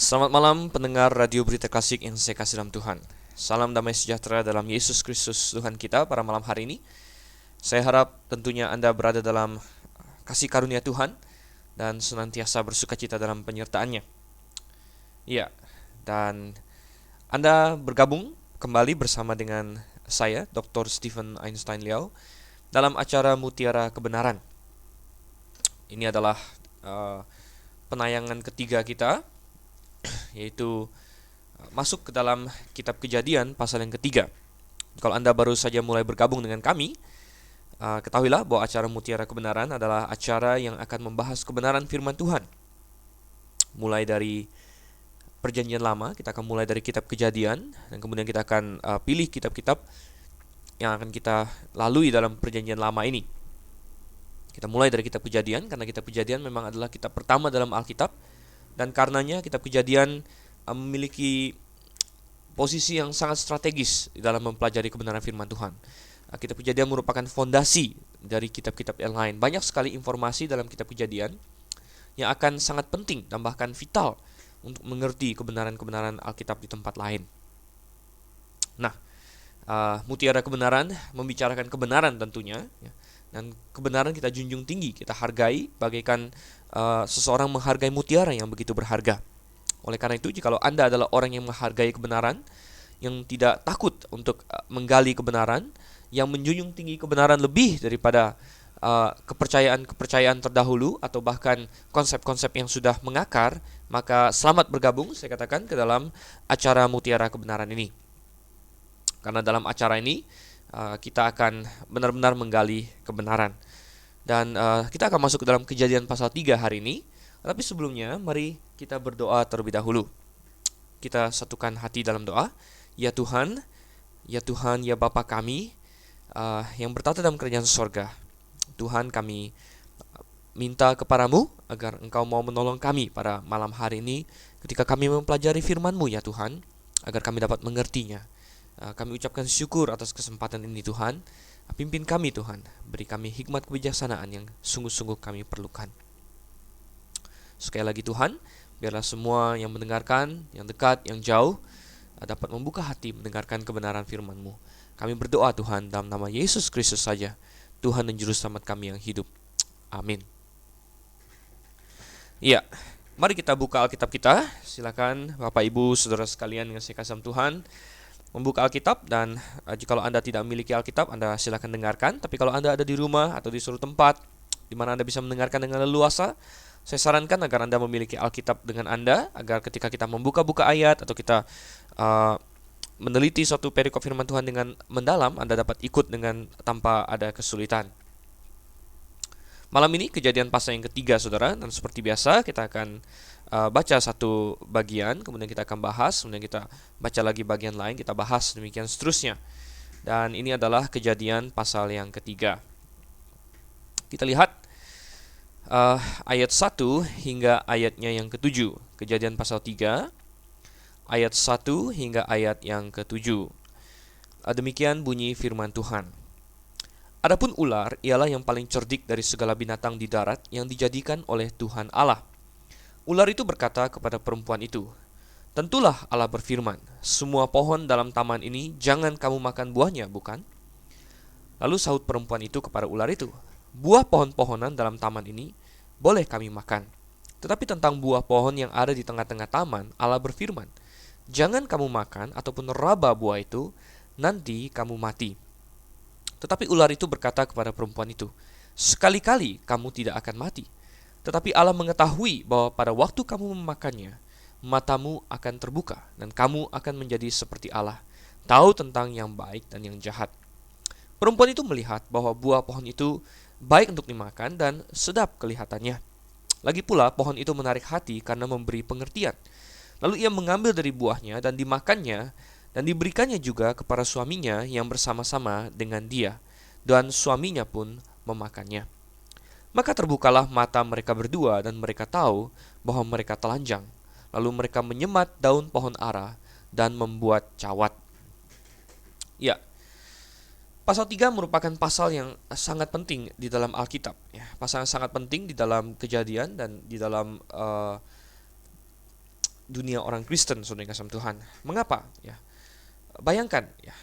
Selamat malam pendengar Radio Berita Klasik yang saya kasih dalam Tuhan. Salam damai sejahtera dalam Yesus Kristus Tuhan kita pada malam hari ini. Saya harap tentunya Anda berada dalam kasih karunia Tuhan dan senantiasa bersukacita dalam penyertaannya. Ya, dan Anda bergabung kembali bersama dengan saya, Dr. Stephen Einstein Liao, dalam acara Mutiara Kebenaran. Ini adalah penayangan ketiga kita, yaitu masuk ke dalam kitab Kejadian pasal yang ketiga. Kalau Anda baru saja mulai bergabung dengan kami, ketahuilah bahwa acara Mutiara Kebenaran adalah acara yang akan membahas kebenaran firman Tuhan. Mulai dari Perjanjian Lama, kita akan mulai dari kitab Kejadian, dan kemudian kita akan pilih kitab-kitab yang akan kita lalui dalam Perjanjian Lama ini. Kita mulai dari kitab Kejadian, karena kitab Kejadian memang adalah kitab pertama dalam Alkitab, dan karenanya kitab Kejadian memiliki posisi yang sangat strategis di dalam mempelajari kebenaran firman Tuhan. Kitab Kejadian merupakan fondasi dari kitab-kitab yang lain. Banyak sekali informasi dalam kitab Kejadian yang akan sangat penting dan bahkan vital untuk mengerti kebenaran-kebenaran Alkitab di tempat lain. Nah, Mutiara Kebenaran membicarakan kebenaran tentunya, ya. Dan kebenaran kita junjung tinggi, kita hargai bagaikan seseorang menghargai mutiara yang begitu berharga. Oleh karena itu, jikalau Anda adalah orang yang menghargai kebenaran, yang tidak takut untuk menggali kebenaran, yang menjunjung tinggi kebenaran lebih daripada kepercayaan-kepercayaan terdahulu atau bahkan konsep-konsep yang sudah mengakar, maka selamat bergabung, saya katakan, ke dalam acara Mutiara Kebenaran ini. Karena dalam acara ini kita akan benar-benar menggali kebenaran. Dan kita akan masuk ke dalam Kejadian pasal 3 hari ini. Tapi sebelumnya, mari kita berdoa terlebih dahulu. Kita satukan hati dalam doa. Ya Tuhan, ya Bapa kami yang bertata dalam kerajaan sorga. Tuhan, kami minta kepadamu agar Engkau mau menolong kami pada malam hari ini ketika kami mempelajari firman-Mu ya Tuhan, agar kami dapat mengertinya. Kami ucapkan syukur atas kesempatan ini Tuhan. Pimpin kami Tuhan, beri kami hikmat kebijaksanaan yang sungguh-sungguh kami perlukan. Sekali lagi Tuhan, biarlah semua yang mendengarkan, yang dekat, yang jauh, dapat membuka hati mendengarkan kebenaran firman-Mu. Kami berdoa Tuhan dalam nama Yesus Kristus saja, Tuhan dan Juru Selamat kami yang hidup. Amin. Ya, mari kita buka Alkitab kita. Silakan Bapak Ibu Saudara sekalian yang saya kasih Tuhan, membuka Alkitab. Dan jikalau Anda tidak memiliki Alkitab, Anda silakan dengarkan. Tapi kalau Anda ada di rumah atau di suatu tempat di mana Anda bisa mendengarkan dengan leluasa, saya sarankan agar Anda memiliki Alkitab dengan Anda, agar ketika kita membuka-buka ayat atau kita meneliti suatu perikop firman Tuhan dengan mendalam, Anda dapat ikut dengan tanpa ada kesulitan. Malam ini Kejadian pasal yang ketiga saudara, dan seperti biasa kita akan baca satu bagian, kemudian kita akan bahas, kemudian kita baca lagi bagian lain, kita bahas, demikian seterusnya. Dan ini adalah Kejadian pasal yang ketiga. Kita lihat ayat 1 hingga ayatnya yang ke-7. Kejadian pasal 3 ayat 1 hingga ayat yang ke-7. Demikian bunyi firman Tuhan. Adapun ular ialah yang paling cerdik dari segala binatang di darat yang dijadikan oleh Tuhan Allah. Ular itu berkata kepada perempuan itu, "Tentulah Allah berfirman, semua pohon dalam taman ini jangan kamu makan buahnya, bukan?" Lalu sahut perempuan itu kepada ular itu, "Buah pohon-pohonan dalam taman ini boleh kami makan. Tetapi tentang buah pohon yang ada di tengah-tengah taman, Allah berfirman, jangan kamu makan ataupun raba buah itu, nanti kamu mati." Tetapi ular itu berkata kepada perempuan itu, "Sekali-kali kamu tidak akan mati. Tetapi Allah mengetahui bahwa pada waktu kamu memakannya, matamu akan terbuka dan kamu akan menjadi seperti Allah, tahu tentang yang baik dan yang jahat." Perempuan itu melihat bahwa buah pohon itu baik untuk dimakan dan sedap kelihatannya. Lagi pula pohon itu menarik hati karena memberi pengertian. Lalu ia mengambil dari buahnya dan dimakannya, dan diberikannya juga kepada suaminya yang bersama-sama dengan dia, dan suaminya pun memakannya. Maka terbukalah mata mereka berdua dan mereka tahu bahwa mereka telanjang. Lalu mereka menyemat daun pohon ara dan membuat cawat. Ya, pasal 3 merupakan pasal yang sangat penting di dalam Alkitab. Ya, pasal yang sangat penting di dalam Kejadian dan di dalam dunia orang Kristen, saudara yang kasih Tuhan. Mengapa? Ya, bayangkan ya,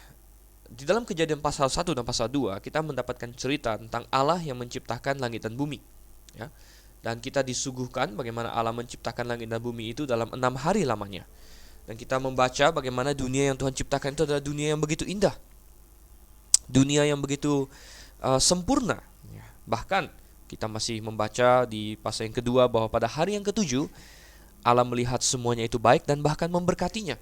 di dalam Kejadian pasal 1 dan pasal 2 kita mendapatkan cerita tentang Allah yang menciptakan langit dan bumi. Ya. Dan kita disuguhkan bagaimana Allah menciptakan langit dan bumi itu dalam 6 hari lamanya. Dan kita membaca bagaimana dunia yang Tuhan ciptakan itu adalah dunia yang begitu indah. Dunia yang begitu sempurna. Ya. Bahkan kita masih membaca di pasal yang kedua bahwa pada hari yang ketujuh Allah melihat semuanya itu baik dan bahkan memberkatinya.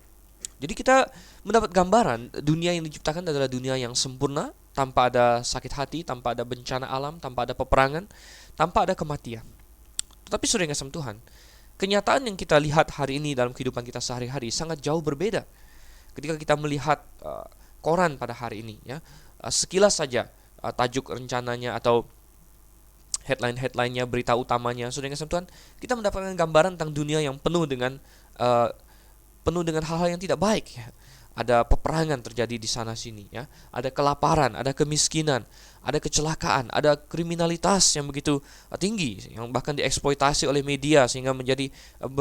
Jadi kita mendapat gambaran dunia yang diciptakan adalah dunia yang sempurna, tanpa ada sakit hati, tanpa ada bencana alam, tanpa ada peperangan, tanpa ada kematian. Tetapi saudara yang kasih Tuhan, kenyataan yang kita lihat hari ini dalam kehidupan kita sehari-hari sangat jauh berbeda. Ketika kita melihat koran pada hari ini, ya, sekilas saja tajuk rencananya atau headline-headlinenya, berita utamanya, saudara yang kasih Tuhan, kita mendapatkan gambaran tentang dunia yang penuh dengan hal-hal yang tidak baik. Ya. Ada peperangan terjadi di sana sini. Ya. Ada kelaparan, ada kemiskinan, ada kecelakaan, ada kriminalitas yang begitu tinggi, yang bahkan dieksploitasi oleh media sehingga menjadi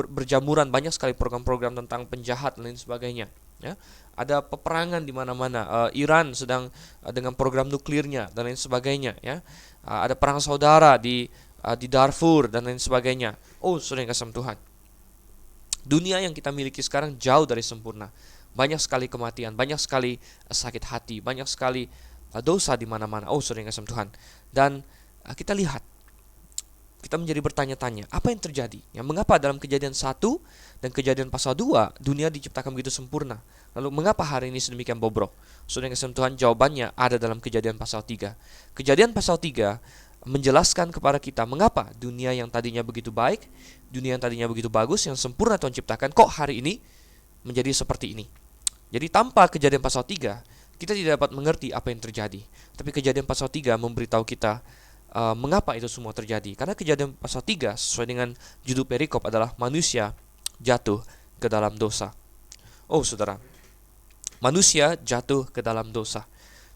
berjamuran banyak sekali program-program tentang penjahat dan lain sebagainya. Ya. Ada peperangan di mana-mana. Iran sedang dengan program nuklirnya dan lain sebagainya. Ya. Ada perang saudara di Darfur dan lain sebagainya. Oh, saudara yang kasih Tuhan, dunia yang kita miliki sekarang jauh dari sempurna. Banyak sekali kematian, banyak sekali sakit hati, banyak sekali dosa di mana-mana. Oh, saudara yang kasih Tuhan. Dan kita lihat, kita menjadi bertanya-tanya, apa yang terjadi? Ya, mengapa dalam Kejadian 1 dan Kejadian pasal 2 dunia diciptakan begitu sempurna? Lalu mengapa hari ini sedemikian bobrok? Saudara yang kasih Tuhan, jawabannya ada dalam Kejadian pasal 3. Kejadian pasal 3 menjelaskan kepada kita mengapa dunia yang tadinya begitu baik, dunia yang tadinya begitu bagus, yang sempurna Tuhan ciptakan, kok hari ini menjadi seperti ini. Jadi tanpa Kejadian pasal 3, kita tidak dapat mengerti apa yang terjadi. Tapi Kejadian pasal 3 memberitahu kita mengapa itu semua terjadi. Karena Kejadian pasal 3 sesuai dengan judul perikop adalah manusia jatuh ke dalam dosa. Oh saudara, manusia jatuh ke dalam dosa.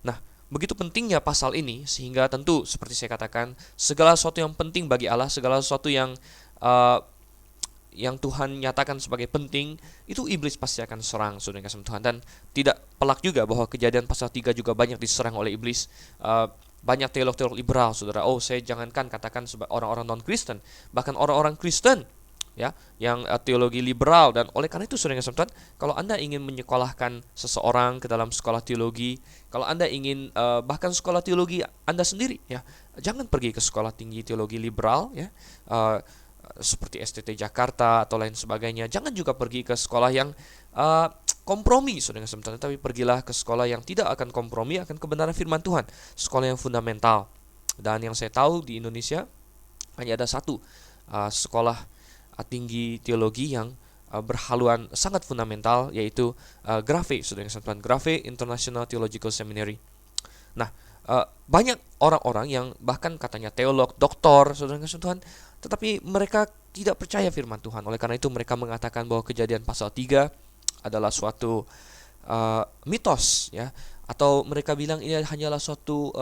Nah, begitu pentingnya pasal ini sehingga tentu seperti saya katakan, segala sesuatu yang penting bagi Allah, segala sesuatu yang Tuhan nyatakan sebagai penting, itu iblis pasti akan serang, saudara yang kasih Tuhan. Dan tidak pelak juga bahwa Kejadian pasal 3 juga banyak diserang oleh iblis. Banyak teolog-teolog liberal, saudara. Oh, saya jangankan katakan orang-orang non-Kristen, bahkan orang-orang Kristen ya, yang teologi liberal. Dan oleh karena itu, saudara yang kasih Tuhan, kalau Anda ingin menyekolahkan seseorang ke dalam sekolah teologi, kalau Anda ingin bahkan sekolah teologi Anda sendiri, ya, jangan pergi ke sekolah tinggi teologi liberal, ya, seperti STT Jakarta atau lain sebagainya. Jangan juga pergi ke sekolah yang kompromi, saudara yang kasih Tuhan, tapi pergilah ke sekolah yang tidak akan kompromi akan kebenaran firman Tuhan, sekolah yang fundamental. Dan yang saya tahu di Indonesia hanya ada satu sekolah tinggi teologi yang berhaluan sangat fundamental, yaitu GRAFE, saudara yang kasih Tuhan, GRAFE International Theological Seminary. Nah, banyak orang-orang yang bahkan katanya teolog, doktor, saudara yang kasih Tuhan, tetapi mereka tidak percaya firman Tuhan. Oleh karena itu mereka mengatakan bahwa Kejadian pasal 3 adalah suatu mitos, ya, atau mereka bilang ini hanyalah suatu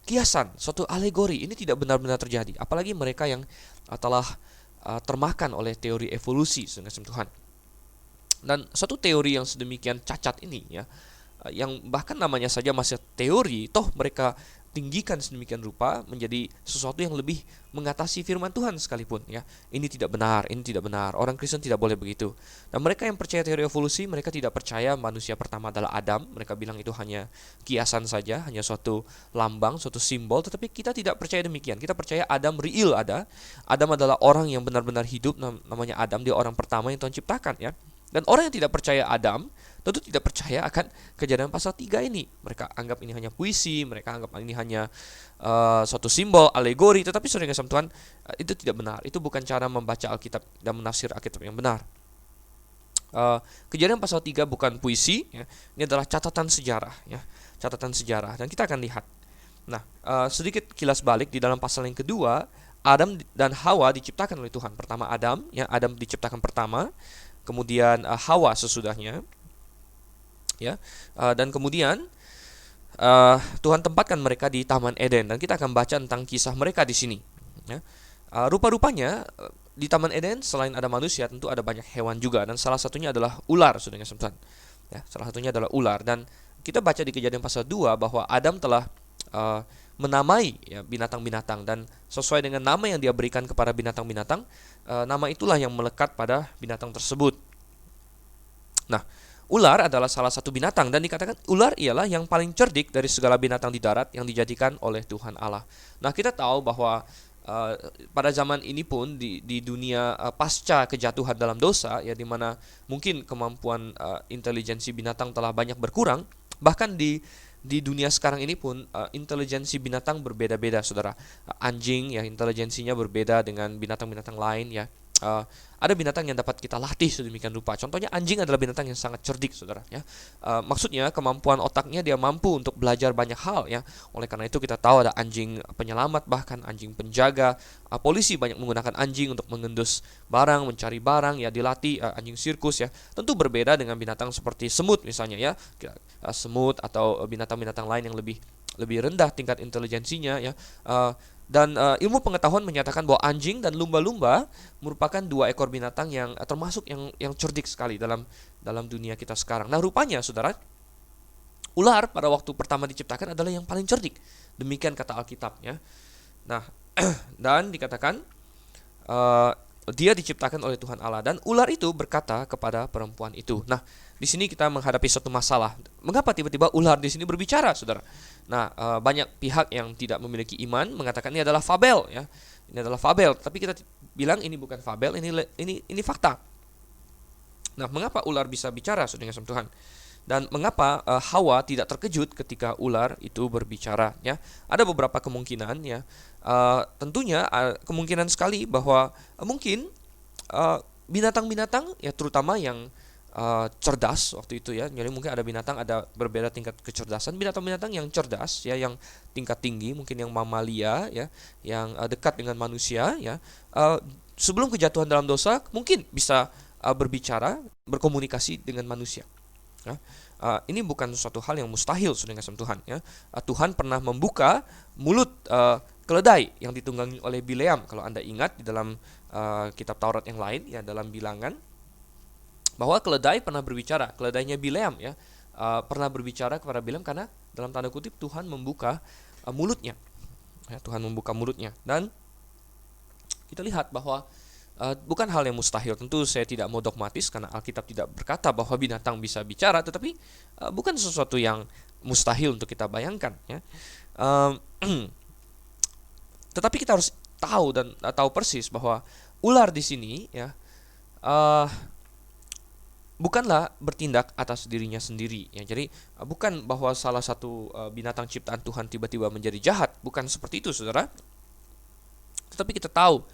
kiasan, suatu alegori. Ini tidak benar-benar terjadi. Apalagi mereka yang telah termakan oleh teori evolusi, saudara Tuhan. Dan satu teori yang sedemikian cacat ini, ya, yang bahkan namanya saja masih teori, toh mereka tinggikan sedemikian rupa menjadi sesuatu yang lebih mengatasi firman Tuhan sekalipun, ya. Ini tidak benar, ini tidak benar. Orang Kristen tidak boleh begitu. Dan mereka yang percaya teori evolusi, mereka tidak percaya manusia pertama adalah Adam. Mereka bilang itu hanya kiasan saja, hanya suatu lambang, suatu simbol. Tetapi kita tidak percaya demikian. Kita percaya Adam real ada. Adam adalah orang yang benar-benar hidup, namanya Adam, dia orang pertama yang Tuhan ciptakan, ya. Dan orang yang tidak percaya Adam tentu tidak percaya akan Kejadian pasal 3 ini. Mereka anggap ini hanya puisi, mereka anggap ini hanya suatu simbol, alegori. Tetapi saudara yang kasih Tuhan, itu tidak benar. Itu bukan cara membaca Alkitab dan menafsir Alkitab yang benar. Kejadian pasal 3 bukan puisi, ya. Ini adalah catatan sejarah, ya. Catatan sejarah. Dan kita akan lihat. Nah, sedikit kilas balik di dalam pasal yang kedua, Adam dan Hawa diciptakan oleh Tuhan. Pertama Adam, ya, Adam diciptakan pertama, kemudian Hawa sesudahnya, ya, dan kemudian Tuhan tempatkan mereka di Taman Eden, dan kita akan baca tentang kisah mereka di sini. Ya. Rupa-rupanya di Taman Eden selain ada manusia tentu ada banyak hewan juga, dan salah satunya adalah ular, saudara yang sekalian. Ya, salah satunya adalah ular, dan kita baca di Kejadian pasal 2 bahwa Adam telah uh, menamai ya binatang-binatang, dan sesuai dengan nama yang dia berikan kepada binatang-binatang, nama itulah yang melekat pada binatang tersebut. Nah, ular adalah salah satu binatang, dan dikatakan ular ialah yang paling cerdik dari segala binatang di darat yang dijadikan oleh Tuhan Allah. Nah, kita tahu bahwa pada zaman ini pun di dunia pasca kejatuhan dalam dosa, ya, di mana mungkin kemampuan intelijensi binatang telah banyak berkurang, bahkan di dunia sekarang ini pun intelijensi binatang berbeda-beda, saudara. Anjing ya intelijensinya berbeda dengan binatang-binatang lain, ya. Ada binatang yang dapat kita latih sedemikian rupa. Contohnya anjing adalah binatang yang sangat cerdik, saudara. Ya, maksudnya kemampuan otaknya, dia mampu untuk belajar banyak hal. Ya, oleh karena itu kita tahu ada anjing penyelamat, bahkan anjing penjaga. Polisi banyak menggunakan anjing untuk mengendus barang, mencari barang. Ya, dilatih. Anjing sirkus, ya, tentu berbeda dengan binatang seperti semut misalnya, ya. Semut atau binatang-binatang lain yang lebih rendah tingkat intelijensinya, ya. Dan ilmu pengetahuan menyatakan bahwa anjing dan lumba-lumba merupakan dua ekor binatang yang termasuk yang cerdik sekali dalam dunia kita sekarang. Nah, rupanya saudara, ular pada waktu pertama diciptakan adalah yang paling cerdik. Demikian kata Alkitab, ya. Nah, dan dikatakan dia diciptakan oleh Tuhan Allah, dan ular itu berkata kepada perempuan itu. Nah, di sini kita menghadapi suatu masalah. Mengapa tiba-tiba ular di sini berbicara, saudara? Nah, banyak pihak yang tidak memiliki iman mengatakan ini adalah fabel, ya. Ini adalah fabel, tapi kita bilang ini bukan fabel, ini fakta. Nah, mengapa ular bisa bicara, saudara yang Tuhan? Dan mengapa Hawa tidak terkejut ketika ular itu berbicara, ya? Ada beberapa kemungkinan, ya. Tentunya kemungkinan sekali bahwa mungkin binatang-binatang, ya, terutama yang cerdas waktu itu, ya. Jadi mungkin ada binatang ada berbeda tingkat kecerdasan. Binatang-binatang yang cerdas, ya, yang tingkat tinggi, mungkin yang mamalia, ya, yang dekat dengan manusia, ya. Sebelum kejatuhan dalam dosa mungkin bisa berbicara, berkomunikasi dengan manusia. Ya. Ini bukan suatu hal yang mustahil, saudara kasih Tuhan, ya. Tuhan pernah membuka mulut keledai yang ditunggangi oleh Bileam. Kalau Anda ingat di dalam kitab Taurat yang lain, ya, dalam Bilangan, bahwa keledai pernah berbicara. Keledainya Bileam, ya, pernah berbicara kepada Bileam karena dalam tanda kutip Tuhan membuka mulutnya. Ya, Tuhan membuka mulutnya, dan kita lihat bahwa bukan hal yang mustahil. Tentu saya tidak mau dogmatis karena Alkitab tidak berkata bahwa binatang bisa bicara, tetapi bukan sesuatu yang mustahil untuk kita bayangkan, ya. Tetapi kita harus tahu dan tahu persis bahwa ular di sini, ya, bukanlah bertindak atas dirinya sendiri, ya. Jadi bukan bahwa salah satu binatang ciptaan Tuhan tiba-tiba menjadi jahat, bukan seperti itu, saudara. Tetapi kita tahu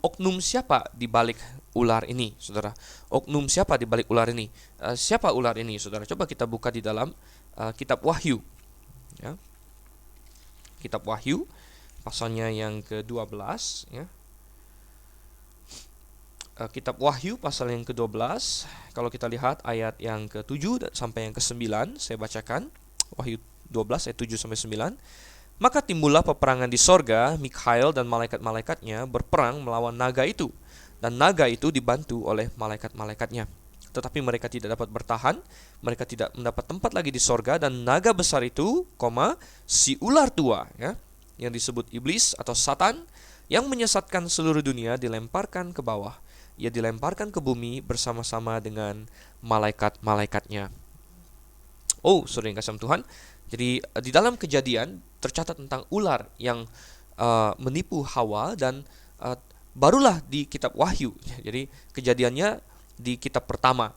oknum siapa di balik ular ini, saudara. Oknum siapa di balik ular ini? Siapa ular ini, saudara? Coba kita buka di dalam kitab Wahyu, ya. Kitab Wahyu pasalnya yang ke-12, ya. Kitab Wahyu pasal yang ke-12, kalau kita lihat ayat yang ke-7 sampai yang ke-9, saya bacakan. Wahyu 12 ayat 7 sampai 9. Maka timbullah peperangan di sorga, Mikhail dan malaikat-malaikatnya berperang melawan naga itu, dan naga itu dibantu oleh malaikat-malaikatnya. Tetapi mereka tidak dapat bertahan, mereka tidak mendapat tempat lagi di sorga, dan naga besar itu, si ular tua, ya, yang disebut iblis atau Satan, yang menyesatkan seluruh dunia, dilemparkan ke bawah. Ia dilemparkan ke bumi bersama-sama dengan malaikat-malaikatnya. Oh, saudara yang kasih Tuhan, jadi di dalam Kejadian tercatat tentang ular yang menipu Hawa, dan barulah di kitab Wahyu. Jadi kejadiannya di kitab pertama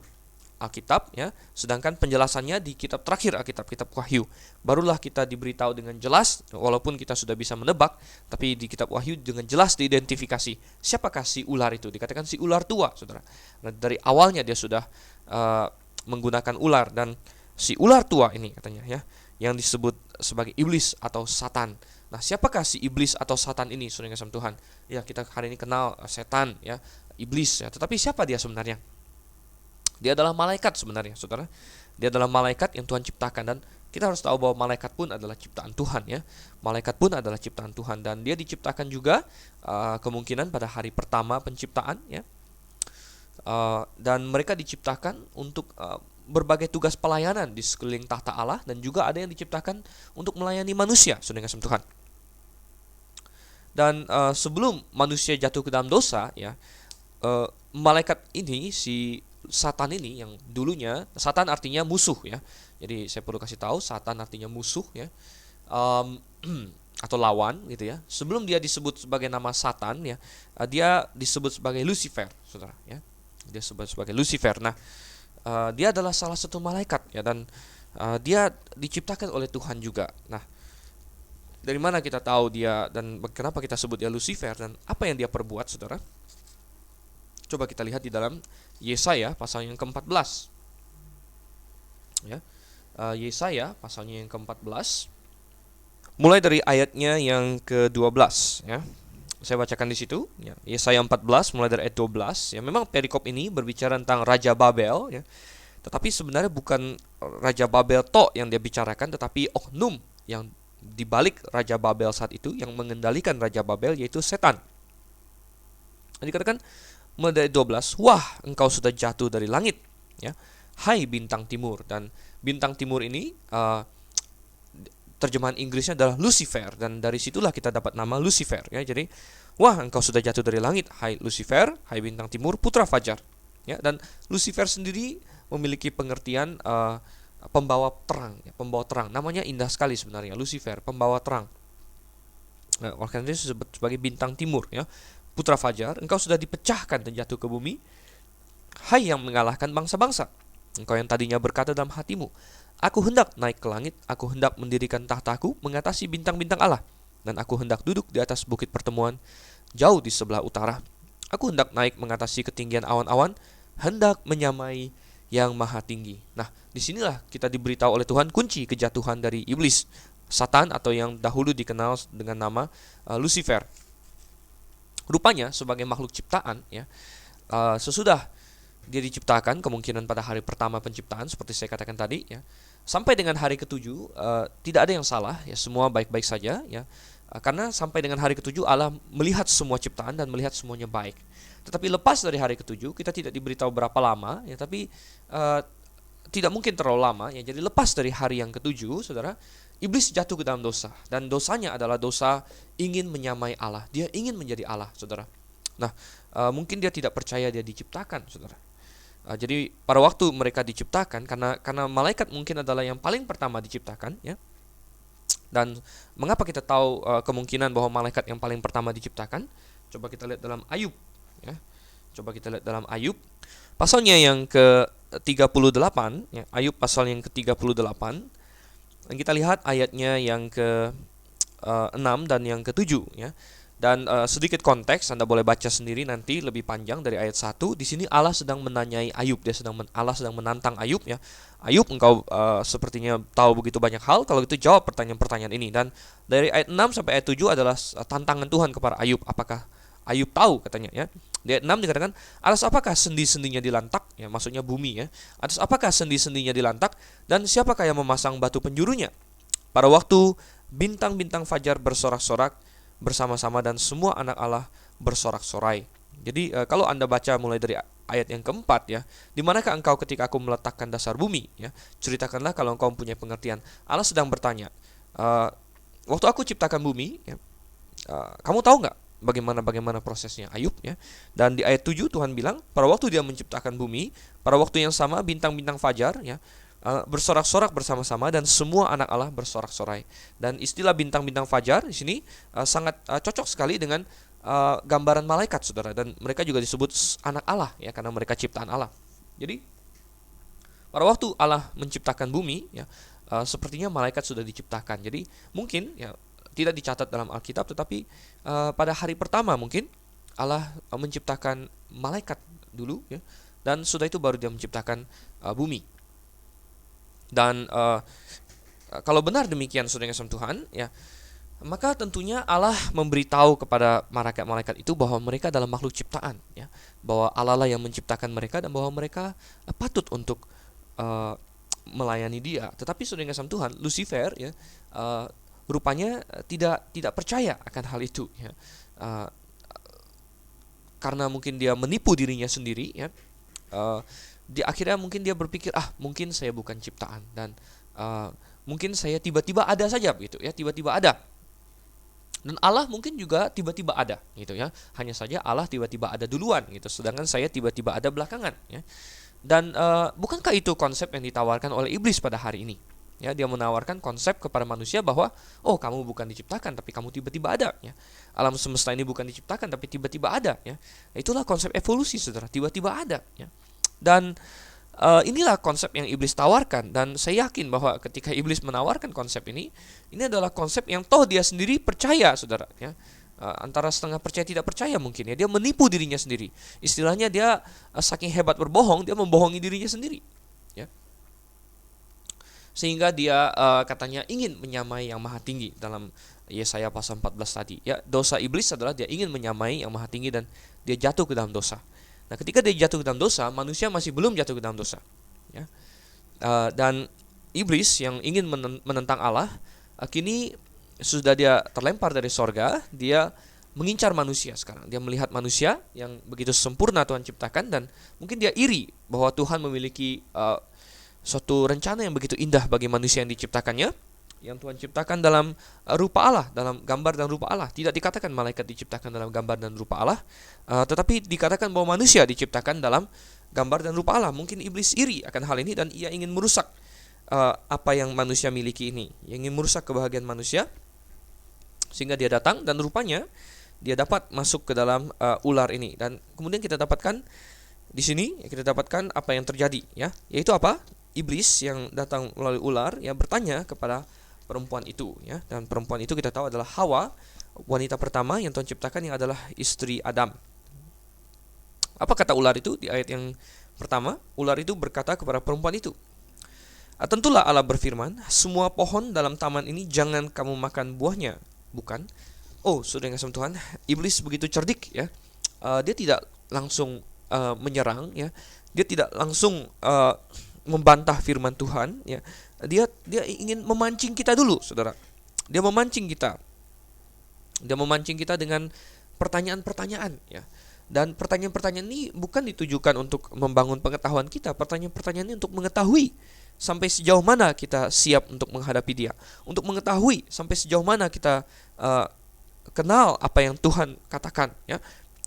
Alkitab, ya, sedangkan penjelasannya di kitab terakhir Alkitab, kitab Wahyu. Barulah kita diberitahu dengan jelas, walaupun kita sudah bisa menebak, tapi di kitab Wahyu dengan jelas diidentifikasi siapakah si ular itu. Dikatakan si ular tua, saudara. Nah, dari awalnya dia sudah menggunakan ular, dan si ular tua ini katanya, ya, yang disebut sebagai iblis atau Satan. Nah, siapakah si iblis atau Satan ini, saudara kasih Tuhan? Ya, kita hari ini kenal setan, ya, iblis, ya. Tetapi siapa dia sebenarnya? Dia adalah malaikat sebenarnya, saudara. Dia adalah malaikat yang Tuhan ciptakan, dan kita harus tahu bahwa malaikat pun adalah ciptaan Tuhan ya. Malaikat pun adalah ciptaan Tuhan dan dia diciptakan juga kemungkinan pada hari pertama penciptaan ya. Dan mereka diciptakan untuk berbagai tugas pelayanan di sekeliling tahta Allah, dan juga ada yang diciptakan untuk melayani manusia, saudara kasih Tuhan. Dan sebelum manusia jatuh ke dalam dosa ya, malaikat ini, si Satan ini, yang dulunya Satan artinya musuh ya. Jadi saya perlu kasih tahu, Satan artinya musuh ya, atau lawan gitu ya. Sebelum dia disebut sebagai nama Satan ya, dia disebut sebagai Lucifer, saudara ya. Dia disebut sebagai Lucifer. Nah, dia adalah salah satu malaikat ya, dan dia diciptakan oleh Tuhan juga. Nah, dari mana kita tahu dia dan kenapa kita sebut dia Lucifer dan apa yang dia perbuat, saudara? Coba kita lihat di dalam Yesaya pasal yang ke-14. Ya. Yesaya pasalnya yang ke-14. Mulai dari ayatnya yang ke-12 ya. Saya bacakan di situ ya. Yesaya 14 mulai dari ayat 12 ya. Memang perikop ini berbicara tentang Raja Babel ya. Tetapi sebenarnya bukan Raja Babel tok yang dia bicarakan, tetapi oknum yang di balik Raja Babel saat itu, yang mengendalikan Raja Babel, yaitu setan. Dikatakan mulai dari 12, wah engkau sudah jatuh dari langit ya, hai bintang timur. Dan bintang timur ini terjemahan Inggrisnya adalah Lucifer, dan dari situlah kita dapat nama Lucifer ya. Jadi wah engkau sudah jatuh dari langit, hai Lucifer, hai bintang timur, putra fajar ya. Dan Lucifer sendiri memiliki pengertian pembawa terang ya, pembawa terang. Namanya indah sekali sebenarnya, Lucifer, pembawa terang. Nah, oleh karena itu disebut sebagai bintang timur ya, putra fajar. Engkau sudah dipecahkan dan jatuh ke bumi, hai yang mengalahkan bangsa-bangsa. Engkau yang tadinya berkata dalam hatimu, aku hendak naik ke langit, aku hendak mendirikan tahtaku mengatasi bintang-bintang Allah, dan aku hendak duduk di atas bukit pertemuan jauh di sebelah utara. Aku hendak naik mengatasi ketinggian awan-awan, hendak menyamai yang maha tinggi. Nah, disinilah kita diberitahu oleh Tuhan kunci kejatuhan dari iblis, Satan, atau yang dahulu dikenal dengan nama Lucifer. Rupanya sebagai makhluk ciptaan ya, sesudah dia diciptakan kemungkinan pada hari pertama penciptaan seperti saya katakan tadi ya, sampai dengan hari ketujuh tidak ada yang salah ya, semua baik-baik saja ya. Karena sampai dengan hari ketujuh Allah melihat semua ciptaan dan melihat semuanya baik. Tetapi lepas dari hari ketujuh kita tidak diberitahu berapa lama ya, tapi tidak mungkin terlalu lama ya. Jadi lepas dari hari yang ketujuh, saudara, iblis jatuh ke dalam dosa, dan dosanya adalah dosa ingin menyamai Allah. Dia ingin menjadi Allah, saudara. Nah, mungkin dia tidak percaya dia diciptakan, saudara. Jadi pada waktu mereka diciptakan, karena malaikat mungkin adalah yang paling pertama diciptakan ya. Dan mengapa kita tahu kemungkinan bahwa malaikat yang paling pertama diciptakan? Coba kita lihat dalam Ayub ya. Coba kita lihat dalam Ayub pasalnya yang ke-38 ya, Ayub pasal yang ke-38. Dan kita lihat ayatnya yang ke-6 dan yang ke-7 ya. Dan sedikit konteks, Anda boleh baca sendiri nanti lebih panjang dari ayat 1. Di sini Allah sedang menanyai Ayub, Allah sedang menantang Ayub ya. Ayub, engkau sepertinya tahu begitu banyak hal, kalau gitu jawab pertanyaan-pertanyaan ini. Dan dari ayat 6 sampai ayat 7 adalah tantangan Tuhan kepada Ayub. Apakah Ayub tahu, katanya ya. Di ayat 6 dikatakan, atas apakah sendi-sendinya dilantak? Ya, maksudnya bumi ya. Atas apakah sendi-sendinya dilantak, dan siapakah yang memasang batu penjurunya? Pada waktu bintang-bintang fajar bersorak-sorak bersama-sama dan semua anak Allah bersorak-sorai. Jadi kalau Anda baca mulai dari ayat yang keempat ya, di manakah engkau ketika aku meletakkan dasar bumi ya? Ceritakanlah kalau engkau mempunyai pengertian. Allah sedang bertanya, waktu aku ciptakan bumi ya, kamu tahu nggak bagaimana prosesnya, Ayub ya? Dan di ayat 7 Tuhan bilang, pada waktu dia menciptakan bumi, pada waktu yang sama bintang-bintang fajar ya bersorak-sorak bersama-sama dan semua anak Allah bersorak-sorai. Dan istilah bintang-bintang fajar di sini sangat cocok sekali dengan gambaran malaikat, saudara. Dan mereka juga disebut anak Allah ya, karena mereka ciptaan Allah. Jadi pada waktu Allah menciptakan bumi ya, sepertinya malaikat sudah diciptakan. Jadi mungkin ya tidak dicatat dalam Alkitab, tetapi pada hari pertama mungkin Allah menciptakan malaikat dulu ya, dan sudah itu baru dia menciptakan bumi. Dan kalau benar demikian, saudara yang Tuhan ya, maka tentunya Allah memberitahu kepada malaikat-malaikat itu bahwa mereka adalah makhluk ciptaan ya, bahwa Allah lah yang menciptakan mereka dan bahwa mereka patut untuk melayani dia. Tetapi saudara yang kasih Tuhan, Lucifer ya, rupanya tidak percaya akan hal itu ya. Karena mungkin dia menipu dirinya sendiri ya. Di akhirnya mungkin dia berpikir, mungkin saya bukan ciptaan, dan mungkin saya tiba-tiba ada saja gitu ya, tiba-tiba ada. Dan Allah mungkin juga tiba-tiba ada gitu ya. Hanya saja Allah tiba-tiba ada duluan gitu, sedangkan saya tiba-tiba ada belakangan ya. Dan bukankah itu konsep yang ditawarkan oleh iblis pada hari ini? Ya, dia menawarkan konsep kepada manusia bahwa kamu bukan diciptakan tapi kamu tiba-tiba ada ya. Alam semesta ini bukan diciptakan tapi tiba-tiba ada ya. Itulah konsep evolusi, saudara, tiba-tiba ada ya. Dan inilah konsep yang iblis tawarkan, dan saya yakin bahwa ketika iblis menawarkan konsep ini adalah konsep yang toh dia sendiri percaya, saudara ya. Antara setengah percaya tidak percaya mungkin ya. Dia menipu dirinya sendiri. Istilahnya dia saking hebat berbohong, dia membohongi dirinya sendiri ya. Sehingga dia katanya ingin menyamai yang maha tinggi dalam Yesaya pasal 14 tadi ya. Dosa iblis adalah dia ingin menyamai yang maha tinggi dan dia jatuh ke dalam dosa. Nah, ketika dia jatuh ke dalam dosa, manusia masih belum jatuh ke dalam dosa ya. Dan iblis yang ingin menentang Allah, kini sudah dia terlempar dari sorga. Dia mengincar manusia sekarang. Dia melihat manusia yang begitu sempurna Tuhan ciptakan, dan mungkin dia iri bahwa Tuhan memiliki suatu rencana yang begitu indah bagi manusia yang diciptakannya, yang Tuhan ciptakan dalam rupa Allah, dalam gambar dan rupa Allah. Tidak dikatakan malaikat diciptakan dalam gambar dan rupa Allah, tetapi dikatakan bahwa manusia diciptakan dalam gambar dan rupa Allah. Mungkin iblis iri akan hal ini, dan ia ingin merusak apa yang manusia miliki ini, ia ingin merusak kebahagiaan manusia, sehingga dia datang dan rupanya dia dapat masuk ke dalam ular ini. Dan kemudian kita dapatkan di sini, kita dapatkan apa yang terjadi ya, yaitu apa? Iblis yang datang melalui ular yang bertanya kepada perempuan itu ya, dan perempuan itu kita tahu adalah Hawa, wanita pertama yang Tuhan ciptakan, yang adalah istri Adam. Apa kata ular itu di ayat yang pertama? Ular itu berkata kepada perempuan itu, tentulah Allah berfirman, semua pohon dalam taman ini jangan kamu makan buahnya, bukan? Saudara yang kasih Tuhan, iblis begitu cerdik ya. Dia tidak langsung menyerang ya. Dia tidak langsung membantah firman Tuhan ya. Dia ingin memancing kita dulu, saudara. Dia memancing kita. Dia memancing kita dengan pertanyaan-pertanyaan ya. Dan pertanyaan-pertanyaan ini bukan ditujukan untuk membangun pengetahuan kita. Pertanyaan-pertanyaan ini untuk mengetahui sampai sejauh mana kita siap untuk menghadapi dia, untuk mengetahui sampai sejauh mana kita kenal apa yang Tuhan katakan ya.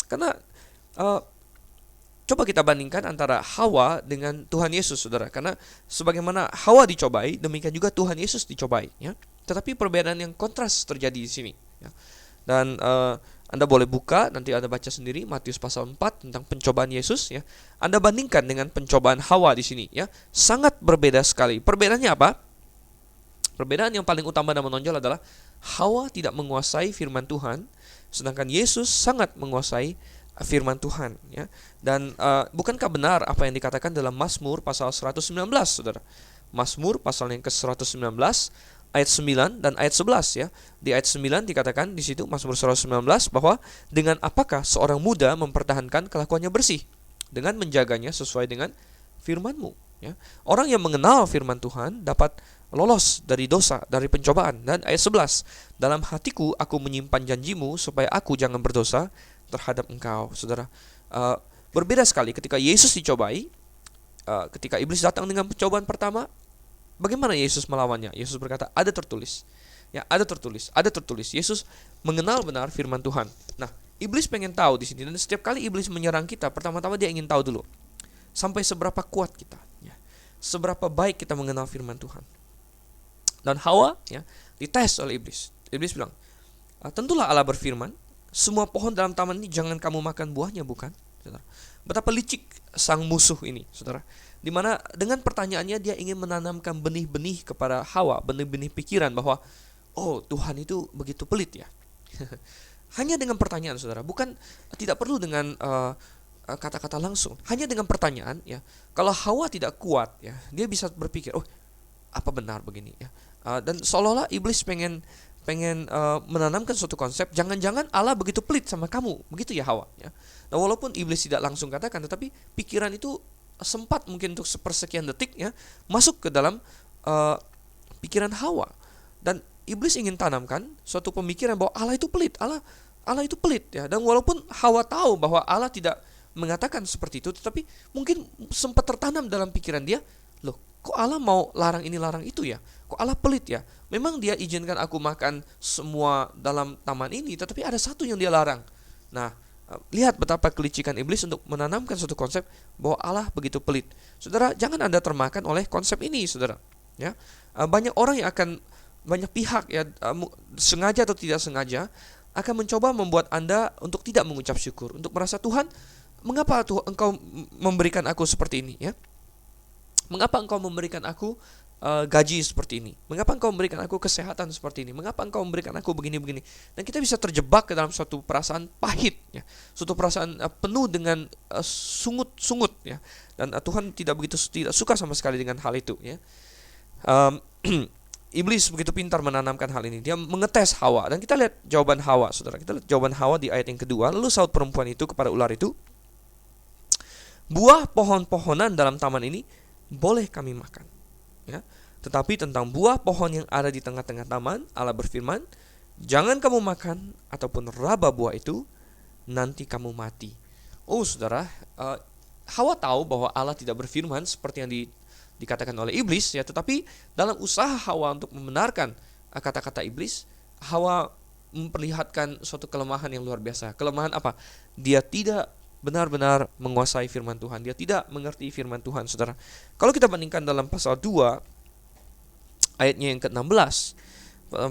Karena coba kita bandingkan antara Hawa dengan Tuhan Yesus, saudara. Karena sebagaimana Hawa dicobai, demikian juga Tuhan Yesus dicobai ya. Tetapi perbedaan yang kontras terjadi di sini ya. Dan Anda boleh buka, nanti Anda baca sendiri Matius pasal 4 tentang pencobaan Yesus ya. Anda bandingkan dengan pencobaan Hawa di sini ya. Sangat berbeda sekali. Perbedaannya apa? Perbedaan yang paling utama dan menonjol adalah Hawa tidak menguasai firman Tuhan, sedangkan Yesus sangat menguasai firman Tuhan ya. Dan bukankah benar apa yang dikatakan dalam Mazmur pasal 119, saudara? Mazmur pasal yang ke-119 ayat 9 dan ayat 11 ya. Di ayat 9 dikatakan di situ Mazmur 119 bahwa dengan apakah seorang muda mempertahankan kelakuannya bersih? Dengan menjaganya sesuai dengan firman-Mu ya. Orang yang mengenal firman Tuhan dapat lolos dari dosa, dari pencobaan. Dan ayat 11, dalam hatiku aku menyimpan janjimu supaya aku jangan berdosa terhadap engkau. Saudara, berbeda sekali ketika Yesus dicobai. Ketika iblis datang dengan pencobaan pertama, bagaimana Yesus melawannya? Yesus berkata, ada tertulis. Ya, ada tertulis, ada tertulis. Yesus mengenal benar firman Tuhan. Nah, iblis pengen tahu di sini, dan setiap kali iblis menyerang kita, pertama-tama dia ingin tahu dulu sampai seberapa kuat kita, ya. Seberapa baik kita mengenal firman Tuhan. Dan Hawa ya dites oleh iblis. Iblis bilang, tentulah Allah berfirman, semua pohon dalam taman ini jangan kamu makan buahnya, bukan? Saudara, betapa licik sang musuh ini, saudara. Dimana dengan pertanyaannya dia ingin menanamkan benih-benih kepada Hawa, benih-benih pikiran bahwa Tuhan itu begitu pelit ya. Hanya dengan pertanyaan, saudara, bukan, tidak perlu dengan kata-kata langsung. Hanya dengan pertanyaan ya. Kalau Hawa tidak kuat ya, dia bisa berpikir, apa benar begini ya. Dan seolah-olah iblis pengen menanamkan suatu konsep, jangan-jangan Allah begitu pelit sama kamu, begitu ya Hawa ya. Nah, walaupun iblis tidak langsung katakan, tetapi pikiran itu sempat mungkin untuk sepersekian detik ya masuk ke dalam uh, pikiran Hawa, dan iblis ingin tanamkan suatu pemikiran bahwa Allah itu pelit, Allah itu pelit ya. Dan walaupun Hawa tahu bahwa Allah tidak mengatakan seperti itu, tetapi mungkin sempat tertanam dalam pikiran dia, loh, kok Allah mau larang ini larang itu ya? Kok Allah pelit ya? Memang dia izinkan aku makan semua dalam taman ini, tetapi ada satu yang dia larang. Nah, lihat betapa kelicikan iblis untuk menanamkan suatu konsep bahwa Allah begitu pelit. Saudara, jangan Anda termakan oleh konsep ini, saudara. Ya, banyak orang yang akan, banyak pihak ya, sengaja atau tidak sengaja akan mencoba membuat Anda untuk tidak mengucap syukur, untuk merasa, Tuhan, mengapa Engkau memberikan aku seperti ini ya? Mengapa Engkau memberikan aku gaji seperti ini? Mengapa Engkau memberikan aku kesehatan seperti ini? Mengapa Engkau memberikan aku begini-begini? Dan kita bisa terjebak ke dalam suatu perasaan pahit ya, suatu perasaan penuh dengan sungut-sungut ya. Dan Tuhan tidak suka sama sekali dengan hal itu ya. Iblis begitu pintar menanamkan hal ini. Dia mengetes Hawa, dan kita lihat jawaban Hawa, saudara. Kita lihat jawaban Hawa di ayat yang kedua. Lalu saut perempuan itu kepada ular itu, buah pohon-pohonan dalam taman ini boleh kami makan ya, tetapi tentang buah pohon yang ada di tengah-tengah taman, Allah berfirman, jangan kamu makan ataupun raba buah itu, nanti kamu mati. Oh saudara, Hawa tahu bahwa Allah tidak berfirman seperti yang dikatakan oleh iblis ya, tetapi dalam usaha Hawa untuk membenarkan kata-kata iblis, Hawa memperlihatkan suatu kelemahan yang luar biasa. Kelemahan apa? Dia tidak benar-benar menguasai firman Tuhan. Dia tidak mengerti firman Tuhan, saudara. Kalau kita bandingkan dalam pasal 2 ayatnya yang ke-16,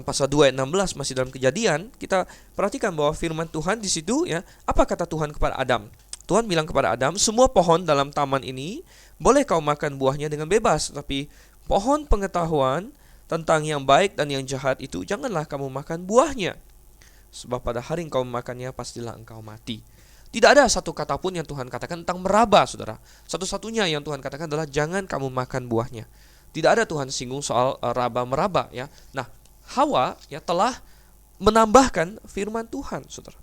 pasal 2 ayat 16 masih dalam Kejadian, kita perhatikan bahwa firman Tuhan di situ ya, apa kata Tuhan kepada Adam? Tuhan bilang kepada Adam, semua pohon dalam taman ini boleh kau makan buahnya dengan bebas, tapi pohon pengetahuan tentang yang baik dan yang jahat itu janganlah kamu makan buahnya, sebab pada hari engkau memakannya pastilah engkau mati. Tidak ada satu kata pun yang Tuhan katakan tentang meraba, saudara. Satu-satunya yang Tuhan katakan adalah jangan kamu makan buahnya. Tidak ada Tuhan singgung soal raba-meraba ya. Nah, Hawa ya telah menambahkan firman Tuhan, saudara.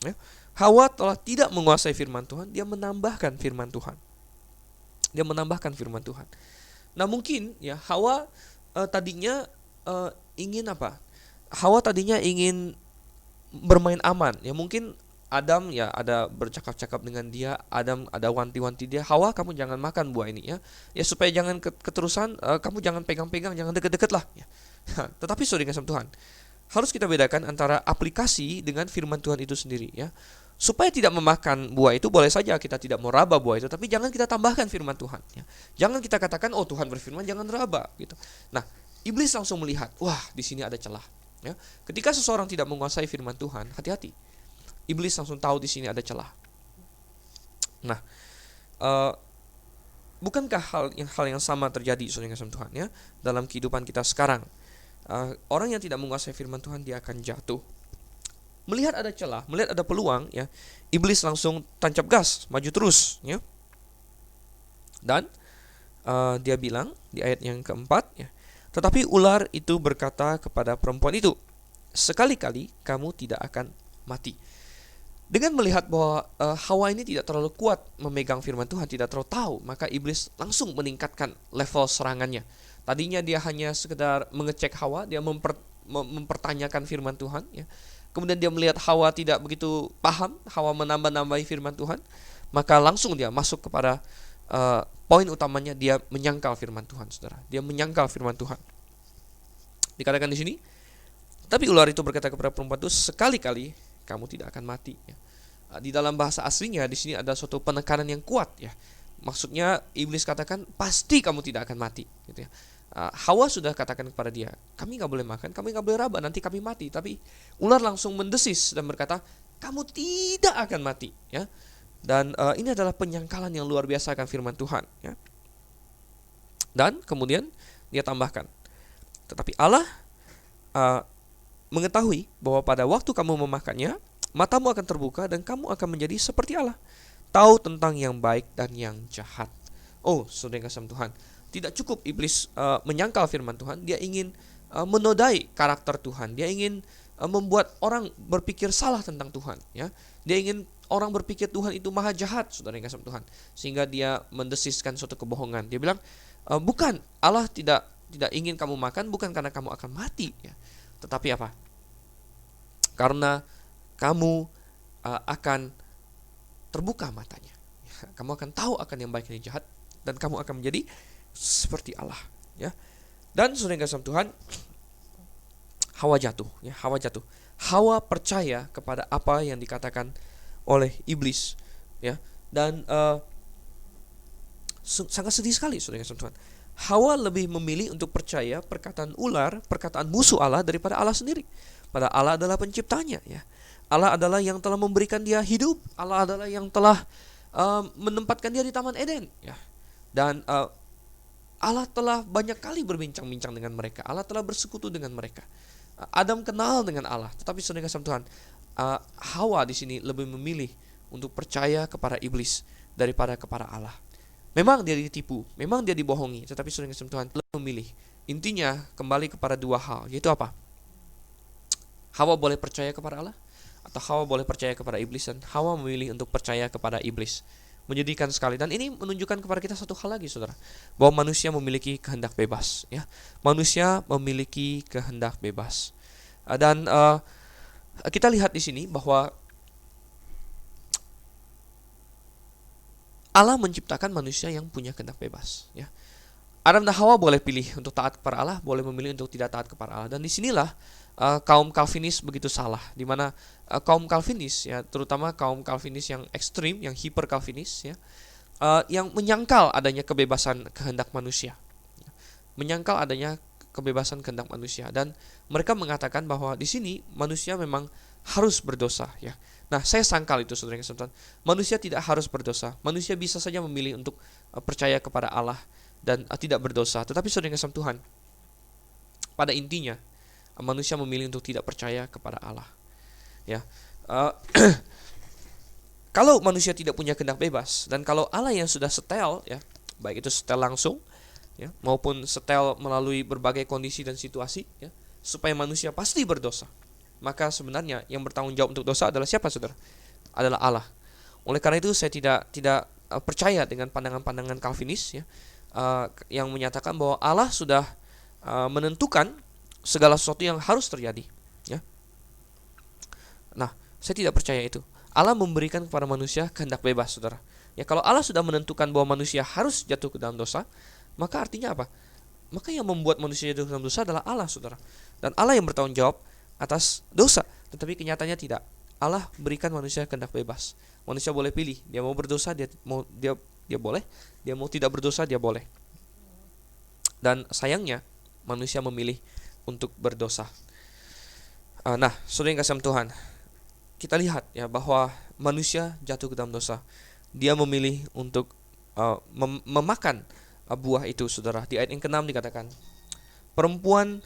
Ya. Hawa telah tidak menguasai firman Tuhan, dia menambahkan firman Tuhan. Dia menambahkan firman Tuhan. Nah, mungkin ya Hawa tadinya ingin apa? Hawa tadinya ingin bermain aman. Ya mungkin Adam ya ada bercakap-cakap dengan dia, Adam ada wanti-wanti dia, Hawa kamu jangan makan buah ini ya. Ya supaya jangan keterusan, kamu jangan pegang-pegang, jangan deket-deket lah ya. Tetapi saudara kasih Tuhan, harus kita bedakan antara aplikasi dengan firman Tuhan itu sendiri ya. Supaya tidak memakan buah itu, boleh saja kita tidak mau raba buah itu, tapi jangan kita tambahkan firman Tuhan ya. Jangan kita katakan oh Tuhan berfirman jangan raba gitu. Nah, iblis langsung melihat, wah di sini ada celah ya. Ketika seseorang tidak menguasai firman Tuhan, hati-hati. Iblis langsung tahu di sini ada celah. Nah, bukankah hal yang sama terjadi saudara kasih Tuhan ya dalam kehidupan kita sekarang? Orang yang tidak menguasai firman Tuhan dia akan jatuh. Melihat ada celah, melihat ada peluang ya, iblis langsung tancap gas, maju terus ya. Dan dia bilang di ayat yang keempat ya, tetapi ular itu berkata kepada perempuan itu, sekali-kali kamu tidak akan mati. Dengan melihat bahwa Hawa ini tidak terlalu kuat memegang firman Tuhan, tidak terlalu tahu, maka iblis langsung meningkatkan level serangannya. Tadinya dia hanya sekedar mengecek Hawa, dia mempertanyakan firman Tuhan ya. Kemudian dia melihat Hawa tidak begitu paham, Hawa menambah-nambahi firman Tuhan, maka langsung dia masuk kepada poin utamanya, dia menyangkal firman Tuhan, saudara. Dia menyangkal firman Tuhan. Dikatakan di sini, tapi ular itu berkata kepada perempuan itu, sekali-kali kamu tidak akan mati ya. Di dalam bahasa aslinya di sini ada suatu penekanan yang kuat ya. Maksudnya iblis katakan pasti kamu tidak akan mati gitu ya. Hawa sudah katakan kepada dia, kami nggak boleh makan, kami nggak boleh raba, nanti kami mati. Tapi ular langsung mendesis dan berkata, kamu tidak akan mati ya. Dan ini adalah penyangkalan yang luar biasa akan firman Tuhan ya. Dan kemudian dia tambahkan, tetapi Allah mengetahui bahwa pada waktu kamu memakannya, matamu akan terbuka dan kamu akan menjadi seperti Allah, tahu tentang yang baik dan yang jahat. Oh, saudara kasih Tuhan, tidak cukup iblis menyangkal firman Tuhan, dia ingin menodai karakter Tuhan, dia ingin membuat orang berpikir salah tentang Tuhan ya. Dia ingin orang berpikir Tuhan itu maha jahat, saudara yang kasih Tuhan, sehingga dia mendesiskan suatu kebohongan. Dia bilang, bukan, Allah tidak ingin kamu makan, bukan karena kamu akan mati, ya. Tetapi apa? Karena kamu akan terbuka matanya. Kamu akan tahu akan yang baik dan yang jahat, dan kamu akan menjadi seperti Allah, ya. Dan saudara yang kasih Tuhan, Hawa jatuh, ya. Hawa jatuh. Hawa percaya kepada apa yang dikatakan oleh iblis, ya. Dan sangat sedih sekali, saudara yang kasih Tuhan. Hawa lebih memilih untuk percaya perkataan ular, perkataan musuh Allah daripada Allah sendiri. Padahal Allah adalah penciptanya, ya. Allah adalah yang telah memberikan dia hidup. Allah adalah yang telah menempatkan dia di Taman Eden, ya. Dan Allah telah banyak kali berbincang-bincang dengan mereka. Allah telah bersekutu dengan mereka. Adam kenal dengan Allah, tetapi saudara kasih Tuhan, Hawa di sini lebih memilih untuk percaya kepada iblis daripada kepada Allah. Memang dia ditipu, memang dia dibohongi, tetapi saudara kasih Tuhan lebih memilih. Intinya kembali kepada dua hal, yaitu apa? Hawa boleh percaya kepada Allah, atau Hawa boleh percaya kepada iblis, dan Hawa memilih untuk percaya kepada iblis. Menyedihkan sekali, dan ini menunjukkan kepada kita satu hal lagi, saudara, bahwa manusia memiliki kehendak bebas, ya. Manusia memiliki kehendak bebas. Dan kita lihat di sini bahwa Allah menciptakan manusia yang punya kehendak bebas, ya. Adam dan Hawa boleh pilih untuk taat kepada Allah, boleh memilih untuk tidak taat kepada Allah. Dan disinilah kaum Calvinis begitu salah, di mana kaum Calvinis, ya, terutama kaum Calvinis yang ekstrim, yang hiper Calvinis, ya, yang menyangkal adanya kebebasan kehendak manusia, menyangkal adanya kebebasan kehendak manusia, dan mereka mengatakan bahwa di sini manusia memang harus berdosa, ya. Nah, saya sangkal itu, saudara yang kasih Tuhan. Manusia tidak harus berdosa. Manusia bisa saja memilih untuk percaya kepada Allah dan tidak berdosa. Tetapi saudara yang kasih Tuhan, pada intinya manusia memilih untuk tidak percaya kepada Allah, ya. Kalau manusia tidak punya kehendak bebas, dan kalau Allah yang sudah setel, ya, baik itu setel langsung, ya, maupun setel melalui berbagai kondisi dan situasi, ya, supaya manusia pasti berdosa, maka sebenarnya yang bertanggung jawab untuk dosa adalah siapa, saudara? Adalah Allah. Oleh karena itu saya tidak percaya dengan pandangan-pandangan Calvinis, ya, yang menyatakan bahwa Allah sudah menentukan segala sesuatu yang harus terjadi, ya. Nah, saya tidak percaya itu. Allah memberikan kepada manusia kehendak bebas, saudara. Ya, kalau Allah sudah menentukan bahwa manusia harus jatuh ke dalam dosa, maka artinya apa? Maka yang membuat manusia jatuh ke dalam dosa adalah Allah, saudara. Dan Allah yang bertanggung jawab atas dosa. Tetapi kenyataannya tidak. Allah berikan manusia kehendak bebas. Manusia boleh pilih. Dia mau berdosa, dia boleh. Dia mau tidak berdosa, dia boleh. Dan sayangnya manusia memilih untuk berdosa. Nah, saudara yang kasih Tuhan, kita lihat, ya, bahwa manusia jatuh ke dalam dosa. Dia memilih untuk memakan buah itu, saudara. Di ayat yang ke-6 dikatakan, perempuan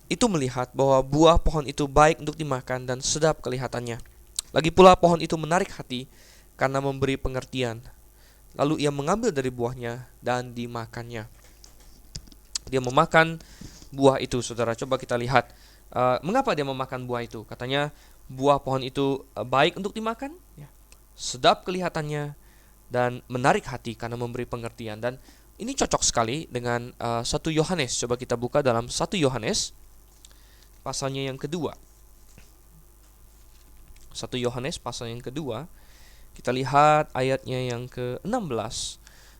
itu melihat bahwa buah pohon itu baik untuk dimakan dan sedap kelihatannya. Lagi pula pohon itu menarik hati karena memberi pengertian. Lalu ia mengambil dari buahnya dan dimakannya. Dia memakan buah itu, saudara. Coba kita lihat mengapa dia memakan buah itu. Katanya buah pohon itu baik untuk dimakan, ya, sedap kelihatannya, dan menarik hati karena memberi pengertian. Dan ini cocok sekali dengan 1 Yohanes. Coba kita buka dalam 1 Yohanes pasalnya yang kedua. 1 Yohanes pasal yang kedua, kita lihat ayatnya yang ke-16,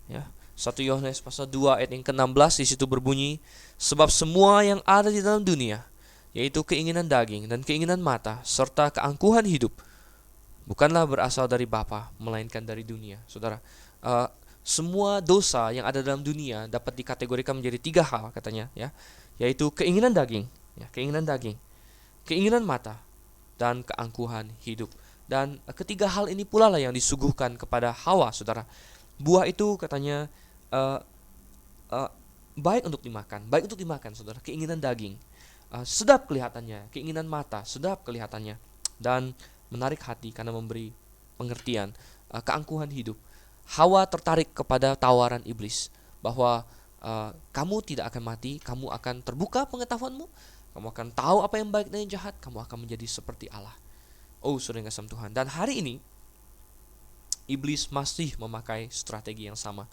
ya. 1 Yohanes pasal 2 ayat yang ke-16 di situ berbunyi, sebab semua yang ada di dalam dunia, yaitu keinginan daging dan keinginan mata serta keangkuhan hidup, bukanlah berasal dari Bapa, melainkan dari dunia. Saudara, semua dosa yang ada dalam dunia dapat dikategorikan menjadi 3 hal, katanya, ya, yaitu keinginan daging, ya, keinginan mata, dan keangkuhan hidup. Dan ketiga hal ini pula lah yang disuguhkan kepada Hawa, saudara. Buah itu katanya baik untuk dimakan, saudara. Keinginan daging, sedap kelihatannya, keinginan mata, sedap kelihatannya, dan menarik hati karena memberi pengertian, keangkuhan hidup. Hawa tertarik kepada tawaran iblis bahwa kamu tidak akan mati, kamu akan terbuka pengetahuanmu, kamu akan tahu apa yang baik dan yang jahat, kamu akan menjadi seperti Allah. Oh, saudara yang kasih Tuhan. Dan hari ini iblis masih memakai strategi yang sama.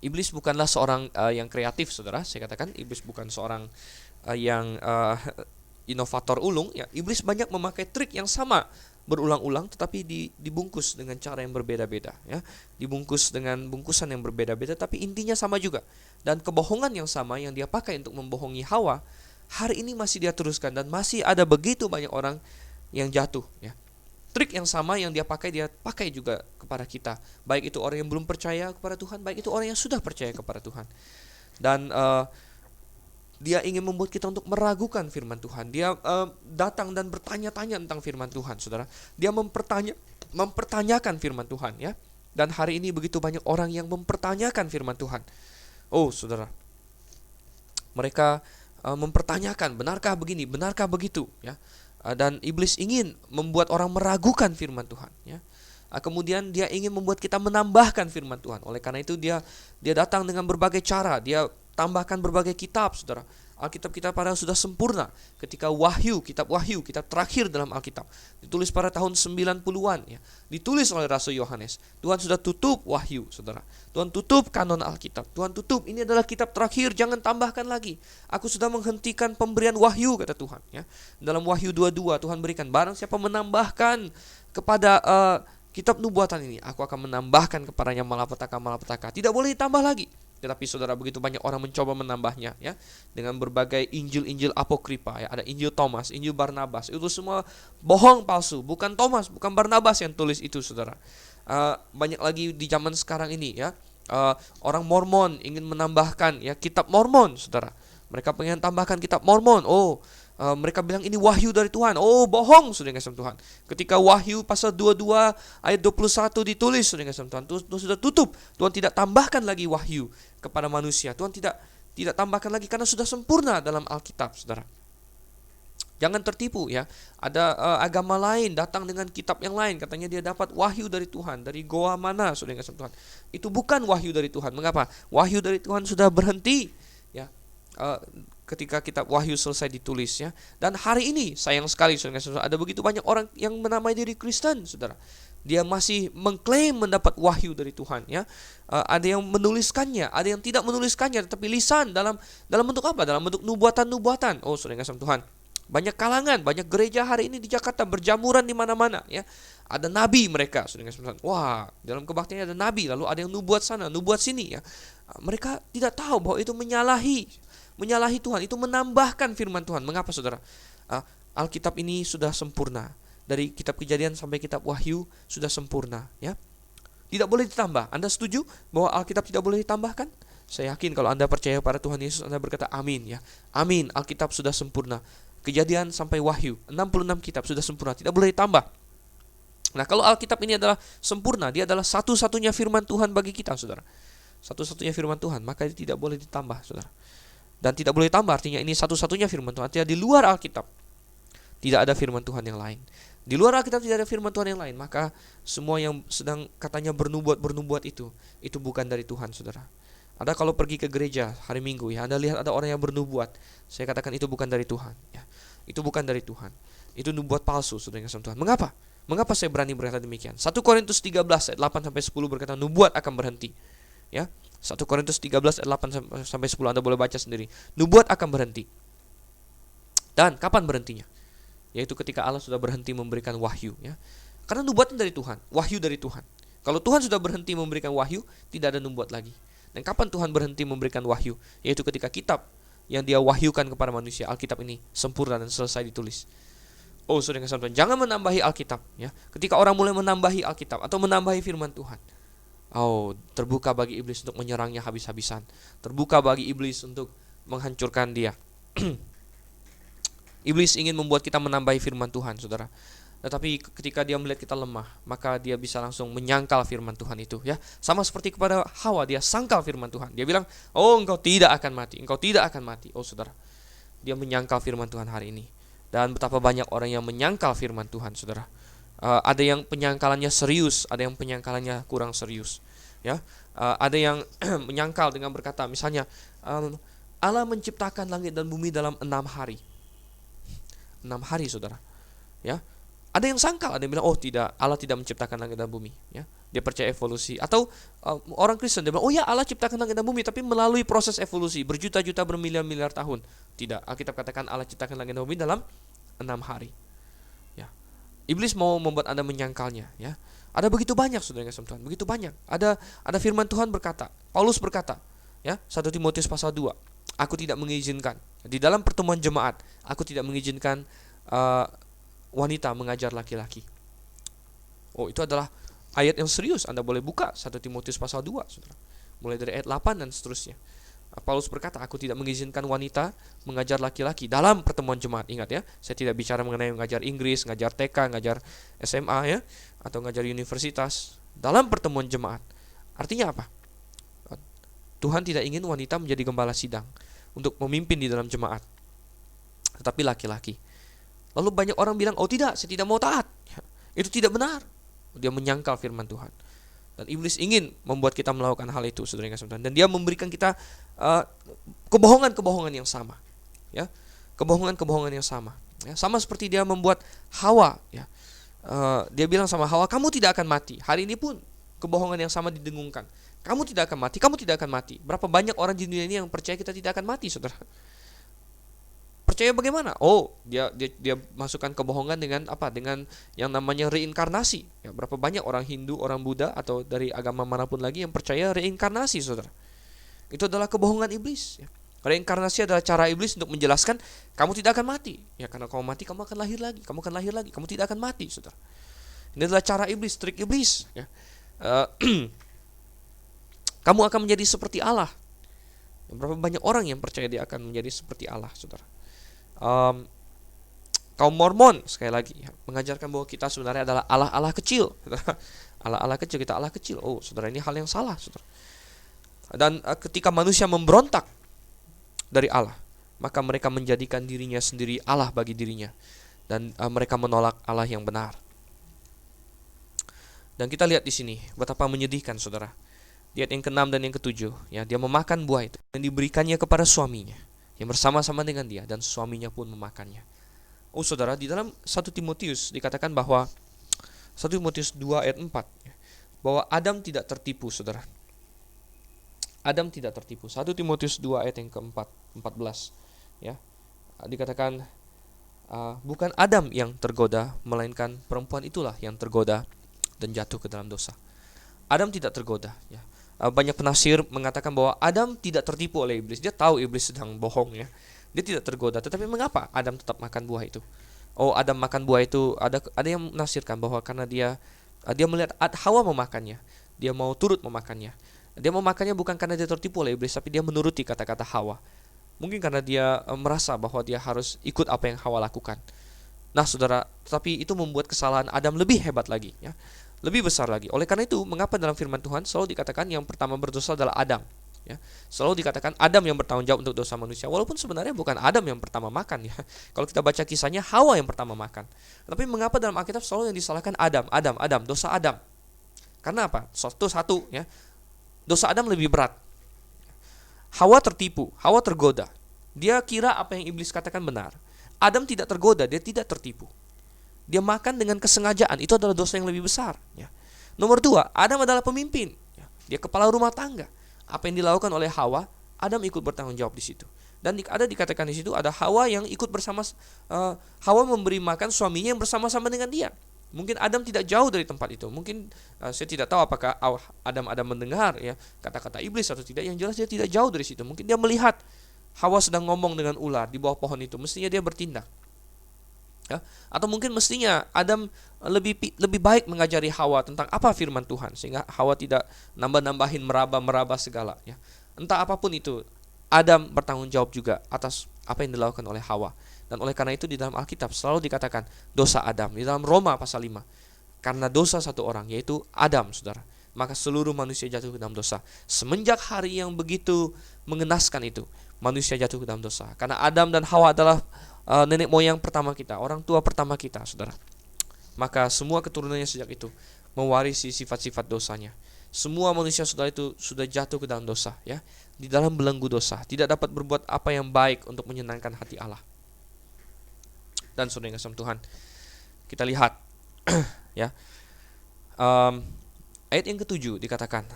Iblis bukanlah seorang yang kreatif, saudara. Saya katakan iblis bukan seorang yang inovator ulung. Ya, iblis banyak memakai trik yang sama berulang-ulang, tetapi dibungkus dengan cara yang berbeda-beda. Ya, dibungkus dengan bungkusan yang berbeda-beda, tapi intinya sama juga. Dan kebohongan yang sama yang dia pakai untuk membohongi Hawa, hari ini masih dia teruskan dan masih ada begitu banyak orang yang jatuh. Ya, trik yang sama yang dia pakai juga kepada kita. Baik itu orang yang belum percaya kepada Tuhan, baik itu orang yang sudah percaya kepada Tuhan. Dan dia ingin membuat kita untuk meragukan firman Tuhan. Dia datang dan bertanya-tanya tentang firman Tuhan, saudara. Dia mempertanyakan firman Tuhan, ya. Dan hari ini begitu banyak orang yang mempertanyakan firman Tuhan. Oh, saudara, mereka mempertanyakan, benarkah begini, benarkah begitu, ya. Dan iblis ingin membuat orang meragukan firman Tuhan, ya. Kemudian dia ingin membuat kita menambahkan firman Tuhan. Oleh karena itu dia datang dengan berbagai cara. Dia tambahkan berbagai kitab, saudara. Alkitab kita padahal sudah sempurna ketika kitab Wahyu, kitab terakhir dalam Alkitab, ditulis pada tahun 90-an, ya. Ditulis oleh Rasul Yohanes. Tuhan sudah tutup Wahyu, saudara. Tuhan tutup kanon Alkitab. Tuhan tutup, ini adalah kitab terakhir, jangan tambahkan lagi. Aku sudah menghentikan pemberian Wahyu, kata Tuhan, ya. Dalam Wahyu 22 Tuhan berikan, barang siapa menambahkan kepada kitab nubuatan ini, aku akan menambahkan kepadanya malapetaka. Tidak boleh ditambah lagi. Tetapi saudara, begitu banyak orang mencoba menambahnya, ya, dengan berbagai Injil apokripa, ya. Ada Injil Thomas, Injil Barnabas. Itu semua bohong, palsu. Bukan Thomas, bukan Barnabas yang tulis itu, saudara. Banyak lagi di zaman sekarang ini, ya. Orang Mormon ingin menambahkan, ya, kitab Mormon, saudara. Mereka pengen tambahkan kitab Mormon. Mereka bilang ini wahyu dari Tuhan. Oh, bohong, saudara kasih Tuhan. Ketika Wahyu pasal 22 ayat 21 ditulis, saudara kasih Tuhan, Tuhan sudah tutup. Tuhan tidak tambahkan lagi wahyu kepada manusia. Tuhan tidak tambahkan lagi karena sudah sempurna dalam Alkitab, saudara. Jangan tertipu, ya. Ada agama lain datang dengan kitab yang lain, katanya dia dapat wahyu dari Tuhan. Dari goa mana, saudara kasih Tuhan? Itu bukan wahyu dari Tuhan. Mengapa? Wahyu dari Tuhan sudah berhenti, ya. Ketika kitab Wahyu selesai ditulis, ya. Dan hari ini sayang sekali, saudara, ada begitu banyak orang yang menamai diri Kristen, saudara. Dia masih mengklaim mendapat wahyu dari Tuhan, ya. Ada yang menuliskannya, ada yang tidak menuliskannya, tetapi lisan dalam bentuk apa? Dalam bentuk nubuatan. Oh, saudara kasih Tuhan, banyak kalangan, banyak gereja hari ini di Jakarta berjamuran di mana-mana, ya. Ada nabi mereka, saudara kasih Tuhan. Wah, dalam kebaktian ada nabi, lalu ada yang nubuat sana, nubuat sini, ya. Mereka tidak tahu bahwa itu menyalahi Tuhan, itu menambahkan firman Tuhan. Mengapa, saudara? Alkitab ini sudah sempurna. Dari kitab Kejadian sampai kitab Wahyu sudah sempurna, ya. Tidak boleh ditambah. Anda setuju bahwa Alkitab tidak boleh ditambahkan? Saya yakin kalau Anda percaya pada Tuhan Yesus, Anda berkata amin, ya. Amin, Alkitab sudah sempurna. Kejadian sampai Wahyu, 66 kitab sudah sempurna, tidak boleh ditambah. Nah, kalau Alkitab ini adalah sempurna, dia adalah satu-satunya firman Tuhan bagi kita, saudara. Satu-satunya firman Tuhan, maka itu tidak boleh ditambah, saudara. Dan tidak boleh tambah, artinya ini satu-satunya firman Tuhan. Artinya di luar Alkitab tidak ada firman Tuhan yang lain. Di luar Alkitab tidak ada firman Tuhan yang lain. Maka semua yang sedang katanya bernubuat itu bukan dari Tuhan, saudara. Ada kalau pergi ke gereja hari Minggu, ya, Anda lihat ada orang yang bernubuat. Saya katakan itu bukan dari Tuhan, ya. Itu bukan dari Tuhan. Itu nubuat palsu, saudara yang kasih Tuhan. Mengapa? Mengapa saya berani berkata demikian? 1 Korintus 13 ayat 8 sampai 10 berkata nubuat akan berhenti, ya. 1 Korintus 13 ayat 8 sampai 10 Anda boleh baca sendiri. Nubuat akan berhenti. Dan kapan berhentinya? Yaitu ketika Allah sudah berhenti memberikan wahyu, ya. Karena nubuatan dari Tuhan, wahyu dari Tuhan. Kalau Tuhan sudah berhenti memberikan wahyu, tidak ada nubuat lagi. Dan kapan Tuhan berhenti memberikan wahyu? Yaitu ketika kitab yang dia wahyukan kepada manusia, Alkitab ini sempurna dan selesai ditulis. Oh, saudara yang kasih, jangan menambahi Alkitab, ya. Ketika orang mulai menambahi Alkitab atau menambahi firman Tuhan, terbuka bagi iblis untuk menyerangnya habis-habisan. Terbuka bagi iblis untuk menghancurkan dia. Iblis ingin membuat kita menambahi firman Tuhan, saudara. Tetapi ketika dia melihat kita lemah, maka dia bisa langsung menyangkal firman Tuhan itu, ya. Sama seperti kepada Hawa, dia sangkal firman Tuhan. Dia bilang, oh, engkau tidak akan mati, engkau tidak akan mati. Oh, saudara, dia menyangkal firman Tuhan hari ini. Dan betapa banyak orang yang menyangkal firman Tuhan, saudara. Ada yang penyangkalannya serius, ada yang penyangkalannya kurang serius, ya. Ada yang menyangkal dengan berkata, misalnya, Allah menciptakan langit dan bumi dalam 6 hari. 6 hari, saudara, ya. Ada yang sangkal, ada yang bilang, oh tidak, Allah tidak menciptakan langit dan bumi, ya. Dia percaya evolusi. Atau orang Kristen dia bilang, oh ya, Allah ciptakan langit dan bumi, tapi melalui proses evolusi berjuta-juta bermiliar-miliar tahun. Tidak, Alkitab katakan Allah ciptakan langit dan bumi dalam 6 hari. Ya. Iblis mau membuat Anda menyangkalnya, ya. Ada begitu banyak, saudara yang kasih Tuhan, begitu banyak. Ada firman Tuhan berkata, Paulus berkata, ya, 1 Timotius pasal 2, aku tidak mengizinkan di dalam pertemuan jemaat, aku tidak mengizinkan wanita mengajar laki-laki. Oh, itu adalah ayat yang serius. Anda boleh buka 1 Timotius pasal 2, saudara. Mulai dari ayat 8 dan seterusnya. Paulus berkata, aku tidak mengizinkan wanita mengajar laki-laki dalam pertemuan jemaat. Ingat ya, saya tidak bicara mengenai mengajar Inggris, ngajar TK, ngajar SMA, ya, atau ngajar universitas. Dalam pertemuan jemaat. Artinya apa? Tuhan tidak ingin wanita menjadi gembala sidang untuk memimpin di dalam jemaat, tetapi laki-laki. Lalu banyak orang bilang, oh tidak, saya tidak mau taat. Itu tidak benar. Dia menyangkal firman Tuhan. Dan iblis ingin membuat kita melakukan hal itu, saudara yang kasih Tuhan. Dan dia memberikan kita kebohongan-kebohongan yang sama, ya, kebohongan-kebohongan yang sama. Ya, sama seperti dia membuat Hawa. Ya, dia bilang sama Hawa, kamu tidak akan mati. Hari ini pun kebohongan yang sama didengungkan. Kamu tidak akan mati, kamu tidak akan mati. Berapa banyak orang di dunia ini yang percaya kita tidak akan mati, saudara? Percaya bagaimana? Oh, dia masukkan kebohongan dengan apa? Dengan yang namanya reinkarnasi. Ya, berapa banyak orang Hindu, orang Buddha, atau dari agama manapun lagi yang percaya reinkarnasi, saudara? Itu adalah kebohongan iblis. Ya. Reinkarnasi adalah cara iblis untuk menjelaskan kamu tidak akan mati. Ya, karena kamu mati, kamu akan lahir lagi. Kamu akan lahir lagi. Kamu tidak akan mati, saudara. Ini adalah cara iblis, trik iblis. Ya. Kamu akan menjadi seperti Allah. Berapa banyak orang yang percaya dia akan menjadi seperti Allah, saudara? Kaum Mormon sekali lagi ya, mengajarkan bahwa kita sebenarnya adalah Allah-Allah kecil. Allah-Allah kecil, kita Allah kecil. Oh, saudara, ini hal yang salah, saudara. Dan ketika manusia memberontak dari Allah, maka mereka menjadikan dirinya sendiri Allah bagi dirinya, dan mereka menolak Allah yang benar. Dan kita lihat di sini betapa menyedihkan, saudara. Di ayat yang ke-6 dan yang ke-7, ya, dia memakan buah itu dan diberikannya kepada suaminya yang bersama-sama dengan dia, dan suaminya pun memakannya. Oh, saudara, di dalam 1 Timotius dikatakan bahwa 1 Timotius 2 ayat 4, ya, bahwa Adam tidak tertipu, saudara. Adam tidak tertipu. 1 Timotius 2 ayat yang ke-4, 14, ya. Dikatakan bukan Adam yang tergoda, melainkan perempuan itulah yang tergoda dan jatuh ke dalam dosa. Adam tidak tergoda, ya. Banyak penafsir mengatakan bahwa Adam tidak tertipu oleh iblis. Dia tahu iblis sedang bohong, ya. Dia tidak tergoda. Tetapi mengapa Adam tetap makan buah itu? Oh, Adam makan buah itu, ada yang menafsirkan bahwa karena dia melihat Hawa memakannya, dia mau turut memakannya. Dia memakannya bukan karena dia tertipu oleh iblis, tapi dia menuruti kata-kata Hawa. Mungkin karena dia merasa bahwa dia harus ikut apa yang Hawa lakukan. Nah, saudara, tetapi itu membuat kesalahan Adam lebih hebat lagi, ya. Lebih besar lagi. Oleh karena itu, mengapa dalam firman Tuhan selalu dikatakan yang pertama berdosa adalah Adam, ya. Selalu dikatakan Adam yang bertanggung jawab untuk dosa manusia, walaupun sebenarnya bukan Adam yang pertama makan, ya. Kalau kita baca kisahnya, Hawa yang pertama makan. Tapi mengapa dalam Alkitab selalu yang disalahkan Adam, dosa Adam? Karena apa? Satu, ya. Dosa Adam lebih berat. Hawa tertipu, Hawa tergoda. Dia kira apa yang iblis katakan benar. Adam tidak tergoda, dia tidak tertipu. Dia makan dengan kesengajaan, itu adalah dosa yang lebih besar, ya. Nomor 2, Adam adalah pemimpin, ya. Dia kepala rumah tangga. Apa yang dilakukan oleh Hawa, Adam ikut bertanggung jawab di situ. Dan ada dikatakan di situ ada Hawa yang ikut bersama, Hawa memberi makan suaminya yang bersama-sama dengan dia. Mungkin Adam tidak jauh dari tempat itu. Mungkin saya tidak tahu apakah Adam mendengar, ya, kata-kata iblis atau tidak. Yang jelas dia tidak jauh dari situ. Mungkin dia melihat Hawa sedang ngomong dengan ular di bawah pohon itu. Mestinya dia bertindak. Ya, atau mungkin mestinya Adam lebih baik mengajari Hawa tentang apa firman Tuhan, sehingga Hawa tidak nambah-nambahin meraba-meraba segala, ya. Entah apapun itu, Adam bertanggung jawab juga atas apa yang dilakukan oleh Hawa. Dan oleh karena itu di dalam Alkitab selalu dikatakan dosa Adam. Di dalam Roma pasal 5, karena dosa satu orang, yaitu Adam, saudara, maka seluruh manusia jatuh ke dalam dosa. Semenjak hari yang begitu mengenaskan itu, manusia jatuh ke dalam dosa. Karena Adam dan Hawa adalah nenek moyang pertama kita, orang tua pertama kita, saudara. Maka semua keturunannya sejak itu mewarisi sifat-sifat dosanya. Semua manusia, saudara, itu sudah jatuh ke dalam dosa, ya. Di dalam belenggu dosa, tidak dapat berbuat apa yang baik untuk menyenangkan hati Allah. Dan saudara yang kasih Tuhan, kita lihat Ya. Um, Ayat yang ketujuh dikatakan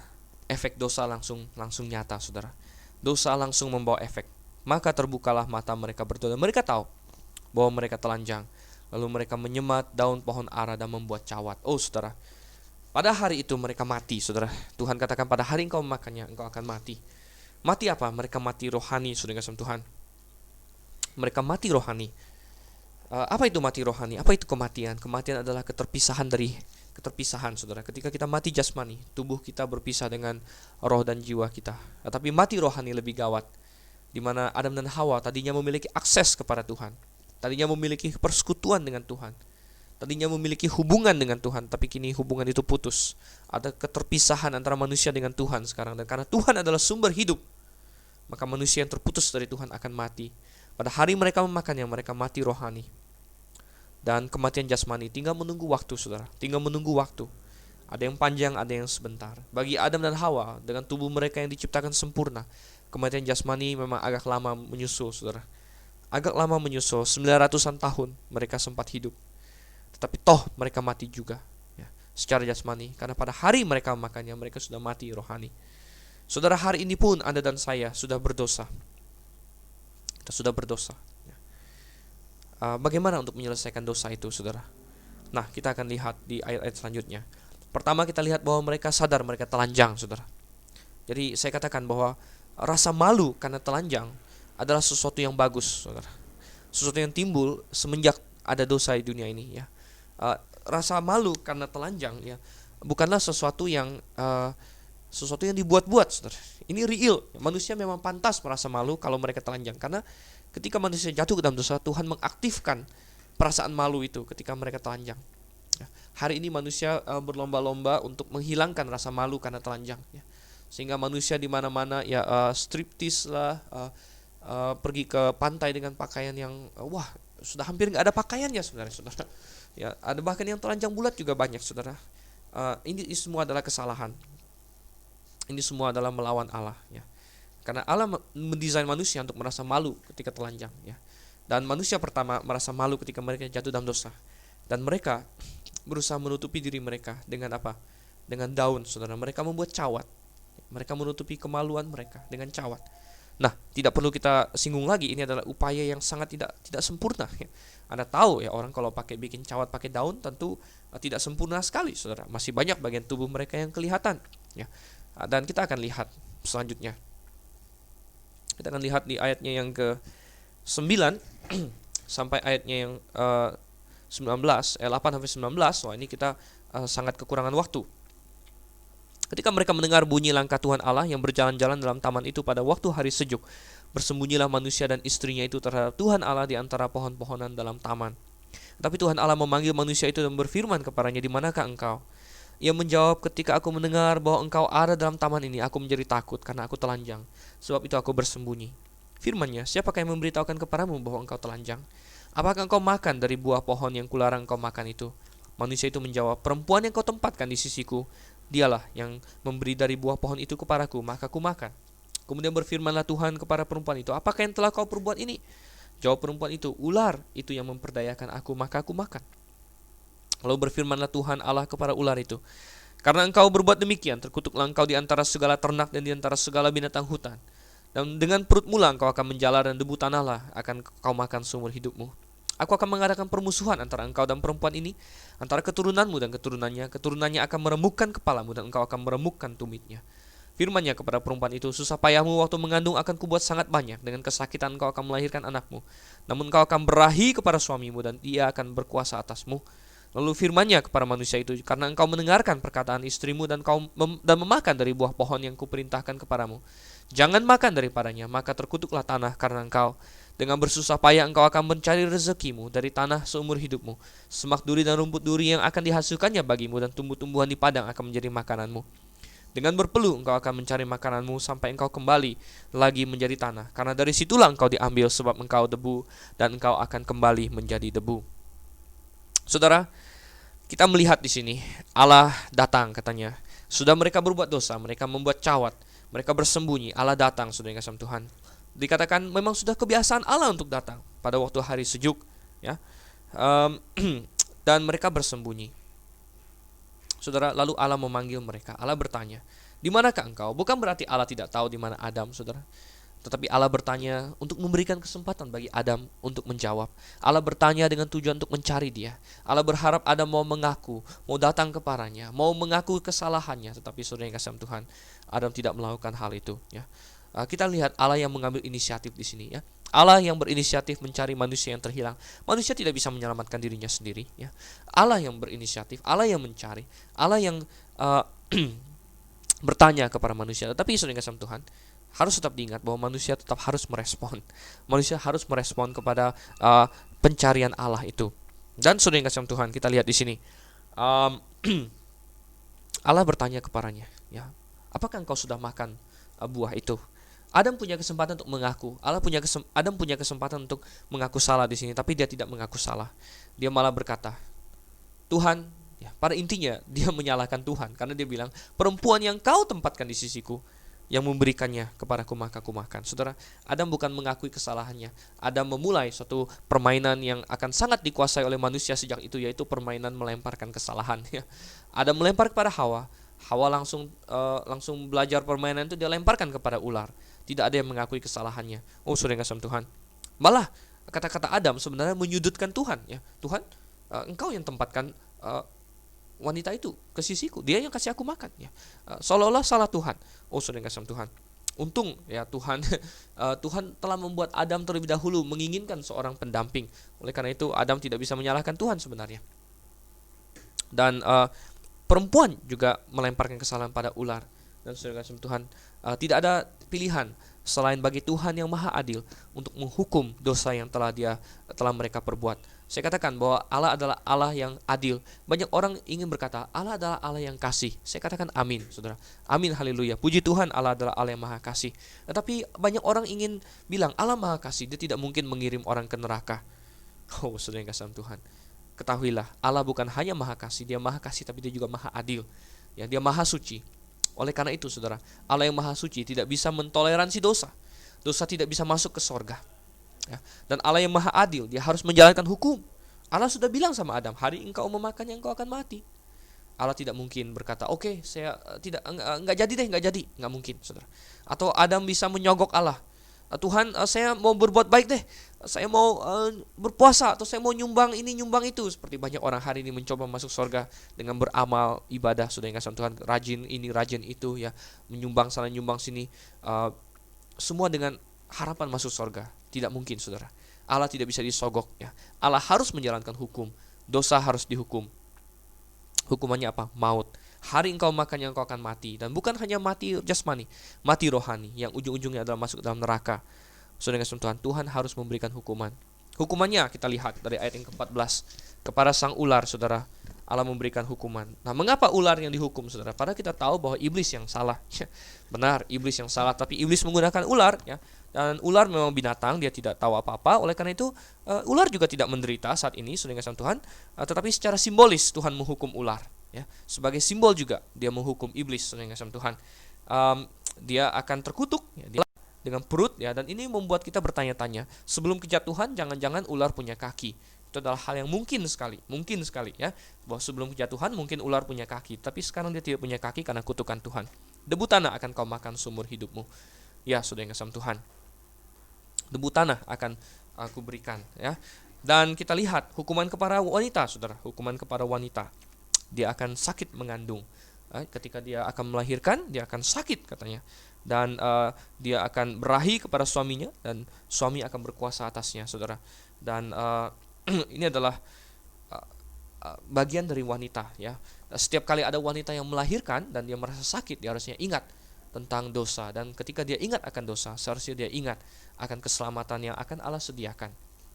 efek dosa langsung nyata, saudara. Dosa langsung membawa efek. Maka terbukalah mata mereka berdua. Mereka tahu bahwa mereka telanjang. Lalu mereka menyemat daun pohon ara dan membuat cawat. Oh saudara, pada hari itu mereka mati, saudara. Tuhan katakan pada hari engkau memakannya, engkau akan mati. Mati apa? Mereka mati rohani, saudara kasih Tuhan. Mereka mati rohani. Apa itu mati rohani? Apa itu kematian? Kematian adalah keterpisahan, saudara. Ketika kita mati jasmani, tubuh kita berpisah dengan roh dan jiwa kita. Tapi mati rohani lebih gawat, di mana Adam dan Hawa tadinya memiliki akses kepada Tuhan, tadinya memiliki persekutuan dengan Tuhan, tadinya memiliki hubungan dengan Tuhan, tapi kini hubungan itu putus. Ada keterpisahan antara manusia dengan Tuhan sekarang, dan karena Tuhan adalah sumber hidup, maka manusia yang terputus dari Tuhan akan mati. Pada hari mereka memakannya, mereka mati rohani. Dan kematian jasmani tinggal menunggu waktu, saudara. Tinggal menunggu waktu. Ada yang panjang, ada yang sebentar. Bagi Adam dan Hawa, dengan tubuh mereka yang diciptakan sempurna, kematian jasmani memang agak lama menyusul, saudara. Agak lama menyusul, 900-an tahun mereka sempat hidup. Tetapi toh mereka mati juga, ya, secara jasmani. Karena pada hari mereka memakannya, mereka sudah mati rohani. Saudara, hari ini pun Anda dan saya sudah berdosa. Kita sudah berdosa. Bagaimana untuk menyelesaikan dosa itu, saudara? Nah, kita akan lihat di ayat-ayat selanjutnya. Pertama, kita lihat bahwa mereka sadar mereka telanjang, saudara. Jadi saya katakan bahwa rasa malu karena telanjang adalah sesuatu yang bagus, saudara. Sesuatu yang timbul semenjak ada dosa di dunia ini, ya. Rasa malu karena telanjang, ya, bukanlah sesuatu yang dibuat-buat, saudara. Ini real. Manusia memang pantas merasa malu kalau mereka telanjang, karena ketika manusia jatuh ke dalam dosa, Tuhan mengaktifkan perasaan malu itu ketika mereka telanjang. Hari ini manusia berlomba-lomba untuk menghilangkan rasa malu karena telanjang, ya. Sehingga manusia di mana-mana, ya, striptease lah, pergi ke pantai dengan pakaian yang sudah hampir nggak ada pakaiannya, saudara. Ya, ada bahkan yang telanjang bulat juga banyak, saudara. Ini semua adalah kesalahan. Ini semua adalah melawan Allah, ya. Karena Allah mendesain manusia untuk merasa malu ketika telanjang, ya. Dan manusia pertama merasa malu ketika mereka jatuh dalam dosa. Dan mereka berusaha menutupi diri mereka dengan apa? Dengan daun, saudara. Mereka membuat cawat. Mereka menutupi kemaluan mereka dengan cawat. Nah, tidak perlu kita singgung lagi, ini adalah upaya yang sangat tidak sempurna, ya. Anda tahu, ya, orang kalau bikin cawat pakai daun tentu tidak sempurna sekali, saudara. Masih banyak bagian tubuh mereka yang kelihatan, ya. Dan kita akan lihat selanjutnya. Kita akan lihat di ayatnya yang ke-9 sampai ayatnya yang 19, 8 sampai 19. Wah, ini kita sangat kekurangan waktu. Ketika mereka mendengar bunyi langkah Tuhan Allah yang berjalan-jalan dalam taman itu pada waktu hari sejuk, bersembunyilah manusia dan istrinya itu terhadap Tuhan Allah di antara pohon-pohonan dalam taman. Tapi Tuhan Allah memanggil manusia itu dan berfirman kepadanya, "Di manakah engkau?" Ia menjawab, "Ketika aku mendengar bahwa engkau ada dalam taman ini, aku menjadi takut karena aku telanjang. Sebab itu aku bersembunyi." Firman-Nya, "Siapakah yang memberitahukan kepadamu bahwa engkau telanjang? Apakah engkau makan dari buah pohon yang kularang engkau makan itu?" Manusia itu menjawab, "Perempuan yang kau tempatkan di sisiku, dialah yang memberi dari buah pohon itu kepadaku, maka aku makan." Kemudian berfirmanlah Tuhan kepada perempuan itu, "Apakah yang telah kau perbuat ini?" Jawab perempuan itu, "Ular itu yang memperdayakan aku, maka aku makan." Lalu berfirmanlah Tuhan Allah kepada ular itu, "Karena engkau berbuat demikian, terkutuklah engkau di antara segala ternak dan di antara segala binatang hutan. Dan dengan perut mula engkau akan menjalar, dan debu tanahlah akan kau makan seumur hidupmu. Aku akan mengadakan permusuhan antara engkau dan perempuan ini, antara keturunanmu dan keturunannya. Keturunannya akan meremukkan kepalamu, dan engkau akan meremukkan tumitnya." Firman-Nya kepada perempuan itu, "Susah payahmu waktu mengandung akan kubuat sangat banyak. Dengan kesakitan engkau akan melahirkan anakmu. Namun engkau akan berahi kepada suamimu, dan ia akan berkuasa atasmu." Lalu firman-Nya kepada manusia itu, "Karena engkau mendengarkan perkataan istrimu dan memakan dari buah pohon yang kuperintahkan kepadamu, jangan makan daripadanya, maka terkutuklah tanah karena engkau. Dengan bersusah payah engkau akan mencari rezekimu dari tanah seumur hidupmu. Semak duri dan rumput duri yang akan dihasilkannya bagimu, dan tumbuh-tumbuhan di padang akan menjadi makananmu. Dengan berpeluh engkau akan mencari makananmu sampai engkau kembali lagi menjadi tanah, karena dari situlah engkau diambil, sebab engkau debu, dan engkau akan kembali menjadi debu." Saudara, kita melihat di sini Allah datang, katanya. Sudah mereka berbuat dosa, mereka membuat cawat, mereka bersembunyi. Allah datang, saudara yang kasih Tuhan. Dikatakan memang sudah kebiasaan Allah untuk datang pada waktu hari sejuk, ya. Dan mereka bersembunyi. Saudara, lalu Allah memanggil mereka. Allah bertanya, "Di manakah engkau?" Bukan berarti Allah tidak tahu di mana Adam, saudara. Tetapi Allah bertanya untuk memberikan kesempatan bagi Adam untuk menjawab. Allah bertanya dengan tujuan untuk mencari dia. Allah berharap Adam mau mengaku, mau datang kepadanya, mau mengaku kesalahannya. Tetapi saudara yang kasih Tuhan, Adam tidak melakukan hal itu. Ya, kita lihat Allah yang mengambil inisiatif di sini. Ya, Allah yang berinisiatif mencari manusia yang terhilang. Manusia tidak bisa menyelamatkan dirinya sendiri. Ya, Allah yang berinisiatif, Allah yang mencari, Allah yang bertanya kepada manusia. Tetapi saudara yang kasih Tuhan, harus tetap diingat bahwa manusia tetap harus merespon. Manusia harus merespon kepada pencarian Allah itu. Dan saudara yang kasih Tuhan, kita lihat di sini, um, Allah bertanya kepadanya, ya, apakah engkau sudah makan buah itu? Adam punya kesempatan untuk mengaku. Adam punya kesempatan untuk mengaku salah di sini, tapi dia tidak mengaku salah. Dia malah berkata, Tuhan, ya, pada intinya dia menyalahkan Tuhan karena dia bilang, perempuan yang kau tempatkan di sisiku, yang memberikannya kepadaku maka aku makan. Saudara, Adam bukan mengakui kesalahannya. Adam memulai suatu permainan yang akan sangat dikuasai oleh manusia sejak itu, yaitu permainan melemparkan kesalahan. Adam melempar kepada Hawa. Hawa langsung belajar permainan itu, dia lemparkan kepada ular. Tidak ada yang mengakui kesalahannya. Oh, saudara yang kasih Tuhan, malah kata-kata Adam sebenarnya menyudutkan Tuhan. Ya, Tuhan, engkau yang tempatkan wanita itu ke sisiku, dia yang kasih aku makan, ya. Seolah-olah salah Tuhan. Oh, saudara kasih Tuhan, untung ya Tuhan Tuhan telah membuat Adam terlebih dahulu menginginkan seorang pendamping. Oleh karena itu Adam tidak bisa menyalahkan Tuhan sebenarnya. Dan perempuan juga melemparkan kesalahan pada ular. Dan saudara kasih Tuhan, tidak ada pilihan selain bagi Tuhan yang maha adil untuk menghukum dosa yang telah mereka perbuat. Saya katakan bahwa Allah adalah Allah yang adil. Banyak orang ingin berkata Allah adalah Allah yang kasih. Saya katakan amin, saudara. Amin, haleluya. Puji Tuhan, Allah adalah Allah yang maha kasih. Tetapi banyak orang ingin bilang Allah maha kasih, dia tidak mungkin mengirim orang ke neraka. Oh, saudara yang kasih Tuhan, ketahuilah Allah bukan hanya maha kasih, dia maha kasih, tapi dia juga maha adil. Ya, dia maha suci. Oleh karena itu, saudara, Allah yang maha suci tidak bisa mentoleransi dosa. Dosa tidak bisa masuk ke sorga. Ya. Dan Allah yang maha adil, dia harus menjalankan hukum. Allah sudah bilang sama Adam, hari engkau memakannya engkau akan mati. Allah tidak mungkin berkata, oke, saya tidak enggak jadi deh, enggak jadi. Enggak mungkin, saudara. Atau Adam bisa menyogok Allah. Tuhan, saya mau berbuat baik deh. Saya mau berpuasa, atau saya mau nyumbang ini, nyumbang itu. Seperti banyak orang hari ini mencoba masuk surga dengan beramal ibadah, sudah yang kasih Tuhan, rajin ini, rajin itu, ya, menyumbang sana, nyumbang sini, semua dengan harapan masuk surga. Tidak mungkin, saudara. Allah tidak bisa disogok, ya. Allah harus menjalankan hukum. Dosa harus dihukum. Hukumannya apa? Maut. Hari engkau makan yang engkau akan mati. Dan bukan hanya mati jasmani, mati rohani, yang ujung-ujungnya adalah masuk dalam neraka. Saudara kasih Tuhan, Tuhan harus memberikan hukuman. Hukumannya kita lihat dari ayat yang ke-14. Kepada sang ular, saudara, Allah memberikan hukuman. Nah, mengapa ular yang dihukum, saudara? Padahal kita tahu bahwa iblis yang salah. Benar, iblis yang salah, tapi iblis menggunakan ular, ya. Dan ular memang binatang, dia tidak tahu apa-apa. Oleh karena itu ular juga tidak menderita saat ini, saudara kasih Tuhan. Tetapi secara simbolis Tuhan menghukum ular, ya. Sebagai simbol juga dia menghukum iblis, saudara kasih Tuhan. Dia akan terkutuk, ya, dia dengan perut, ya. Dan ini membuat kita bertanya-tanya, sebelum kejatuhan jangan-jangan ular punya kaki. Itu adalah hal yang mungkin sekali, ya, bahwa sebelum kejatuhan mungkin ular punya kaki, tapi sekarang dia tidak punya kaki karena kutukan Tuhan. Debu tanah akan kau makan seumur hidupmu. Ya, saudara yang kasih Tuhan, debu tanah akan aku berikan, ya. Dan kita lihat hukuman kepada wanita, saudara, hukuman kepada wanita, dia akan sakit mengandung. Ketika dia akan melahirkan, dia akan sakit katanya. Dan dia akan berahi kepada suaminya, dan suami akan berkuasa atasnya, saudara. Dan ini adalah bagian dari wanita, ya. Setiap kali ada wanita yang melahirkan dan dia merasa sakit, dia harusnya ingat tentang dosa. Dan ketika dia ingat akan dosa, seharusnya dia ingat akan keselamatan yang akan Allah sediakan.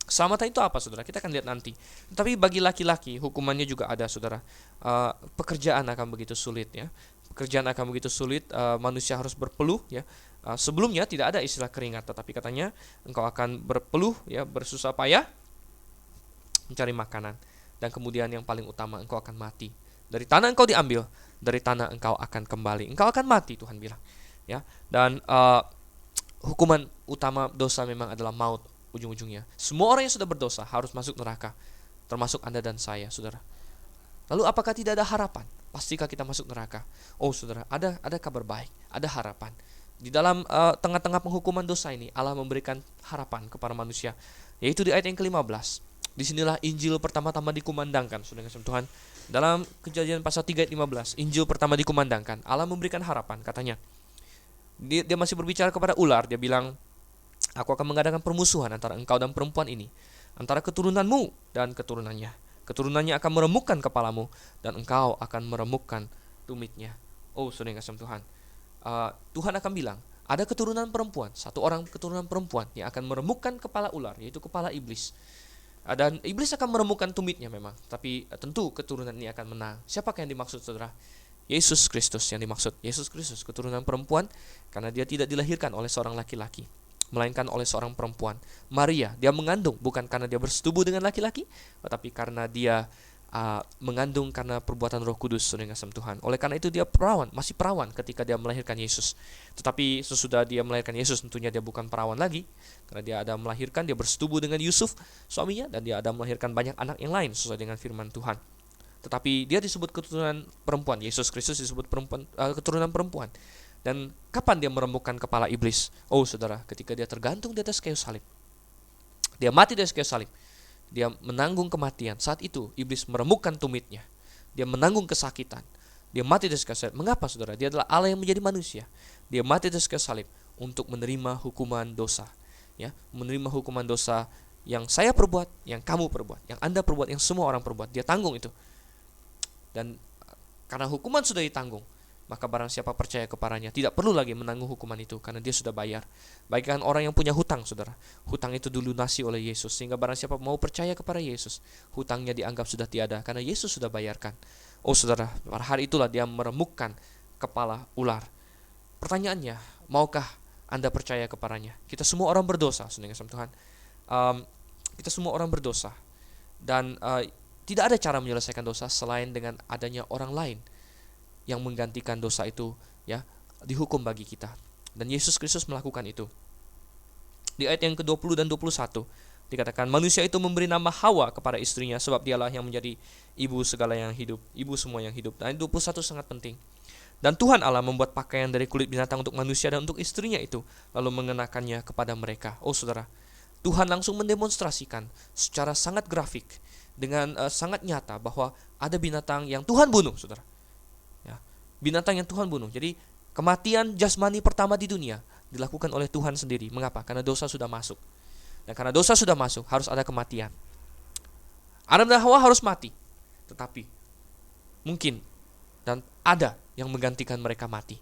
Keselamatan itu apa, saudara? Kita akan lihat nanti. Tapi bagi laki-laki hukumannya juga ada, saudara. Pekerjaan akan begitu sulit, ya. Pekerjaan akan begitu sulit, manusia harus berpeluh, ya. Sebelumnya tidak ada istilah keringat, tetapi katanya engkau akan berpeluh, ya, bersusah payah mencari makanan. Dan kemudian yang paling utama, engkau akan mati. Dari tanah engkau diambil, dari tanah engkau akan kembali. Engkau akan mati, Tuhan bilang, ya. Dan hukuman utama dosa memang adalah maut ujung-ujungnya. Semua orang yang sudah berdosa harus masuk neraka, termasuk Anda dan saya, saudara. Lalu apakah tidak ada harapan? Pastikah kita masuk neraka? Oh saudara, ada kabar baik, ada harapan. Di dalam tengah-tengah penghukuman dosa ini, Allah memberikan harapan kepada manusia, yaitu di ayat yang ke-15. Disinilah Injil pertama-tama dikumandangkan, saudara kasih Tuhan. Dalam Kejadian pasal 3 ayat 15, Injil pertama dikumandangkan. Allah memberikan harapan, katanya. Dia masih berbicara kepada ular, dia bilang, aku akan mengadakan permusuhan antara engkau dan perempuan ini, antara keturunanmu dan keturunannya. Keturunannya akan meremukkan kepalamu, dan engkau akan meremukkan tumitnya. Oh, saudara yang kasih Tuhan. Tuhan akan bilang, ada keturunan perempuan, satu orang keturunan perempuan yang akan meremukkan kepala ular, yaitu kepala iblis. Dan iblis akan meremukkan tumitnya memang, tapi tentu keturunan ini akan menang. Siapakah yang dimaksud, saudara? Yesus Kristus yang dimaksud. Yesus Kristus, keturunan perempuan, karena dia tidak dilahirkan oleh seorang laki-laki, melainkan oleh seorang perempuan. Maria, dia mengandung bukan karena dia bersetubuh dengan laki-laki, tetapi karena dia mengandung karena perbuatan Roh Kudus, saudara kasih Tuhan. Oleh karena itu dia masih perawan ketika dia melahirkan Yesus. Tetapi sesudah dia melahirkan Yesus, tentunya dia bukan perawan lagi, karena dia ada melahirkan, dia bersetubuh dengan Yusuf suaminya, dan dia ada melahirkan banyak anak yang lain sesuai dengan firman Tuhan. Tetapi dia disebut keturunan perempuan. Yesus Kristus disebut keturunan perempuan. Dan kapan dia meremukkan kepala iblis? Oh saudara, ketika dia tergantung di atas kayu salib, dia mati di atas kayu salib, dia menanggung kematian. Saat itu iblis meremukkan tumitnya, dia menanggung kesakitan, dia mati di atas kayu salib. Mengapa saudara? Dia adalah Allah yang menjadi manusia. Dia mati di atas kayu salib untuk menerima hukuman dosa, ya, menerima hukuman dosa yang saya perbuat, yang kamu perbuat, yang Anda perbuat, yang semua orang perbuat. Dia tanggung itu. Dan karena hukuman sudah ditanggung, maka barang siapa percaya kepadanya tidak perlu lagi menanggung hukuman itu, karena dia sudah bayar. Bagaikan orang yang punya hutang, saudara. Hutang itu dilunasi oleh Yesus, sehingga barang siapa mau percaya kepada Yesus, hutangnya dianggap sudah tiada, karena Yesus sudah bayarkan. Oh saudara, pada hari itulah dia meremukkan kepala ular. Pertanyaannya, maukah Anda percaya kepadanya? Kita semua orang berdosa, saudara Tuhan. Kita semua orang berdosa, dan tidak ada cara menyelesaikan dosa selain dengan adanya orang lain yang menggantikan dosa itu, ya, dihukum bagi kita. Dan Yesus Kristus melakukan itu. Di ayat yang ke-20 dan 21 dikatakan, manusia itu memberi nama Hawa kepada istrinya, sebab dialah yang menjadi ibu segala yang hidup, ibu semua yang hidup. Dan 21 sangat penting. Dan Tuhan Allah membuat pakaian dari kulit binatang untuk manusia dan untuk istrinya itu, lalu mengenakannya kepada mereka. Oh saudara, Tuhan langsung mendemonstrasikan secara sangat grafik, dengan sangat nyata, bahwa ada binatang yang Tuhan bunuh, saudara. Ya, binatang yang Tuhan bunuh. Jadi kematian jasmani pertama di dunia dilakukan oleh Tuhan sendiri. Mengapa? Karena dosa sudah masuk. Dan karena dosa sudah masuk, harus ada kematian. Adam dan Hawa harus mati. Tetapi mungkin dan ada yang menggantikan mereka mati.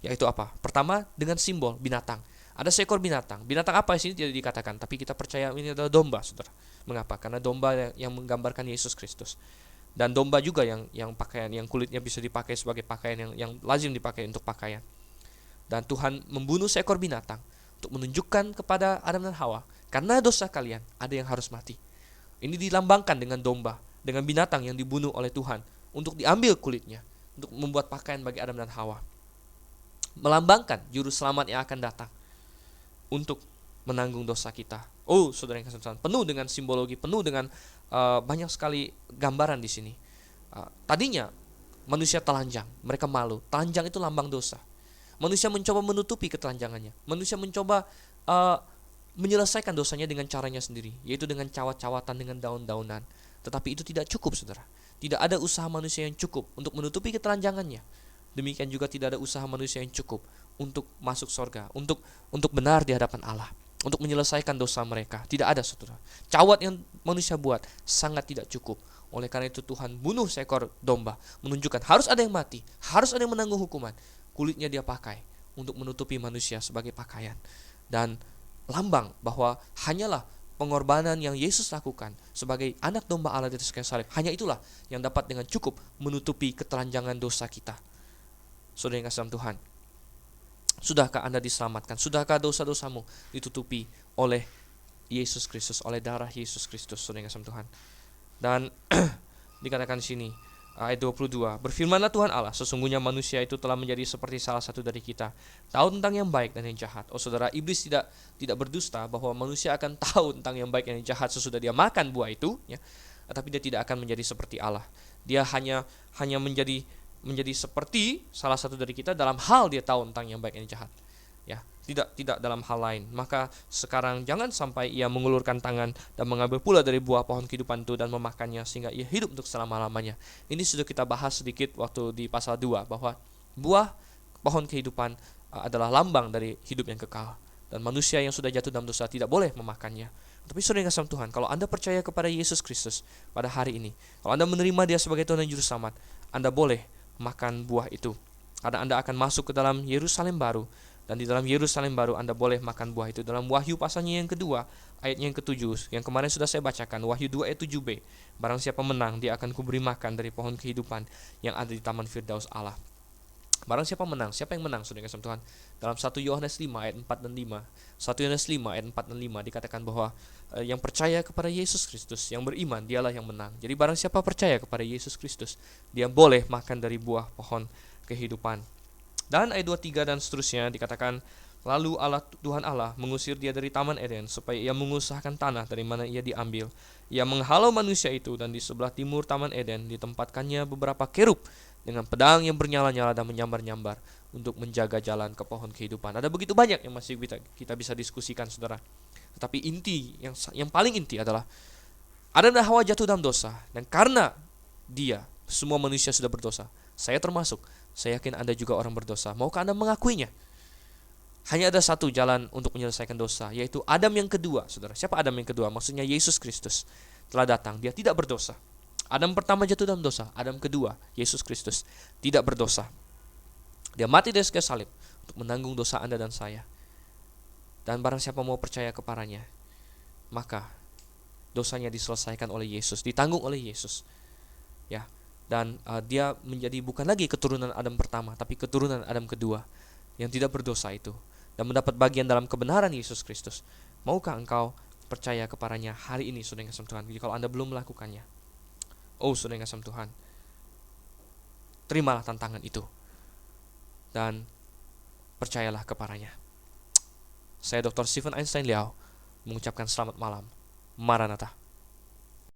Yaitu apa? Pertama, dengan simbol binatang. Ada seekor binatang. Binatang apa di sini tidak dikatakan, tapi kita percaya ini adalah domba, saudara. Mengapa? Karena domba yang menggambarkan Yesus Kristus. Dan domba juga yang pakaian, yang kulitnya bisa dipakai sebagai pakaian, yang lazim dipakai untuk pakaian. Dan Tuhan membunuh seekor binatang untuk menunjukkan kepada Adam dan Hawa, karena dosa kalian ada yang harus mati. Ini dilambangkan dengan domba, dengan binatang yang dibunuh oleh Tuhan untuk diambil kulitnya, untuk membuat pakaian bagi Adam dan Hawa. Melambangkan juru selamat yang akan datang untuk menanggung dosa kita. Oh, saudara yang kasih Tuhan, penuh dengan simbologi, penuh dengan banyak sekali gambaran di sini. Tadinya manusia telanjang, mereka malu. Telanjang itu lambang dosa. Manusia mencoba menutupi ketelanjangannya. Manusia mencoba menyelesaikan dosanya dengan caranya sendiri, yaitu dengan cawat-cawatan, dengan daun-daunan. Tetapi itu tidak cukup, saudara. Tidak ada usaha manusia yang cukup untuk menutupi ketelanjangannya. Demikian juga tidak ada usaha manusia yang cukup untuk masuk surga, untuk benar di hadapan Allah, untuk menyelesaikan dosa mereka. Tidak ada, saudara. Cawat yang manusia buat sangat tidak cukup. Oleh karena itu Tuhan bunuh seekor domba, menunjukkan harus ada yang mati, harus ada yang menanggung hukuman. Kulitnya dia pakai untuk menutupi manusia sebagai pakaian. Dan lambang bahwa hanyalah pengorbanan yang Yesus lakukan sebagai anak domba Allah di atas kayu salib, hanya itulah yang dapat dengan cukup menutupi ketelanjangan dosa kita. Saudara yang kasih Tuhan, sudahkah Anda diselamatkan? Sudahkah dosa-dosamu ditutupi oleh Yesus Kristus, oleh darah Yesus Kristus, saudara yang kasih Tuhan? Dan dikatakan di sini ayat 22, berfirmanlah Tuhan Allah, sesungguhnya manusia itu telah menjadi seperti salah satu dari kita, tahu tentang yang baik dan yang jahat. Oh saudara, iblis tidak berdusta bahwa manusia akan tahu tentang yang baik dan yang jahat sesudah dia makan buah itu, ya. Tapi dia tidak akan menjadi seperti Allah. Dia hanya menjadi seperti salah satu dari kita dalam hal dia tahu tentang yang baik dan yang jahat. Ya, tidak dalam hal lain. Maka sekarang jangan sampai ia mengulurkan tangan dan mengambil pula dari buah pohon kehidupan itu dan memakannya sehingga ia hidup untuk selama-lamanya. Ini sudah kita bahas sedikit waktu di pasal 2 bahwa buah pohon kehidupan adalah lambang dari hidup yang kekal, dan manusia yang sudah jatuh dalam dosa tidak boleh memakannya. Tapi saudara yang kasih Tuhan, kalau Anda percaya kepada Yesus Kristus pada hari ini, kalau Anda menerima Dia sebagai Tuhan dan Juru Selamat, Anda boleh makan buah itu. Karena Anda akan masuk ke dalam Yerusalem baru, dan di dalam Yerusalem baru Anda boleh makan buah itu. Dalam Wahyu pasalnya yang kedua, ayatnya yang ke-7, yang kemarin sudah saya bacakan, Wahyu 2 ayat 7b. Barang siapa menang, dia akan kuberi makan dari pohon kehidupan yang ada di Taman Firdaus Allah. Barang siapa menang, siapa yang menang saudara kasih Tuhan? Dalam 1 Yohanes 5 ayat 4 dan 5. 1 Yohanes 5 ayat 4 dan 5 dikatakan bahwa yang percaya kepada Yesus Kristus, yang beriman, dialah yang menang. Jadi barang siapa percaya kepada Yesus Kristus, dia boleh makan dari buah pohon kehidupan. Dan ayat 23 dan seterusnya dikatakan, lalu Tuhan Allah mengusir dia dari Taman Eden supaya ia mengusahakan tanah dari mana ia diambil. Ia menghalau manusia itu, dan di sebelah timur Taman Eden ditempatkannya beberapa kerub dengan pedang yang bernyala-nyala dan menyambar-nyambar untuk menjaga jalan ke pohon kehidupan. Ada begitu banyak yang masih kita bisa diskusikan, saudara. Tetapi inti yang paling inti adalah Adam dan Hawa jatuh dalam dosa, dan karena dia semua manusia sudah berdosa. Saya termasuk. Saya yakin Anda juga orang berdosa. Maukah Anda mengakuinya? Hanya ada satu jalan untuk menyelesaikan dosa, yaitu Adam yang kedua, saudara. Siapa Adam yang kedua? Maksudnya Yesus Kristus telah datang. Dia tidak berdosa. Adam pertama jatuh dalam dosa. Adam kedua, Yesus Kristus, tidak berdosa. Dia mati di kayu salib untuk menanggung dosa Anda dan saya. Dan barang siapa mau percaya kepadanya, maka dosanya diselesaikan oleh Yesus, ditanggung oleh Yesus. Ya. Dan dia menjadi bukan lagi keturunan Adam pertama, tapi keturunan Adam kedua yang tidak berdosa itu, dan mendapat bagian dalam kebenaran Yesus Kristus. Maukah engkau percaya kepadanya hari ini, saudara yang kasih Tuhan? Jadi kalau Anda belum melakukannya, saudara yang kasih Tuhan, terimalah tantangan itu dan percayalah kepadanya. Saya Dr. Stephen Einstein Liao mengucapkan selamat malam. Maranatha.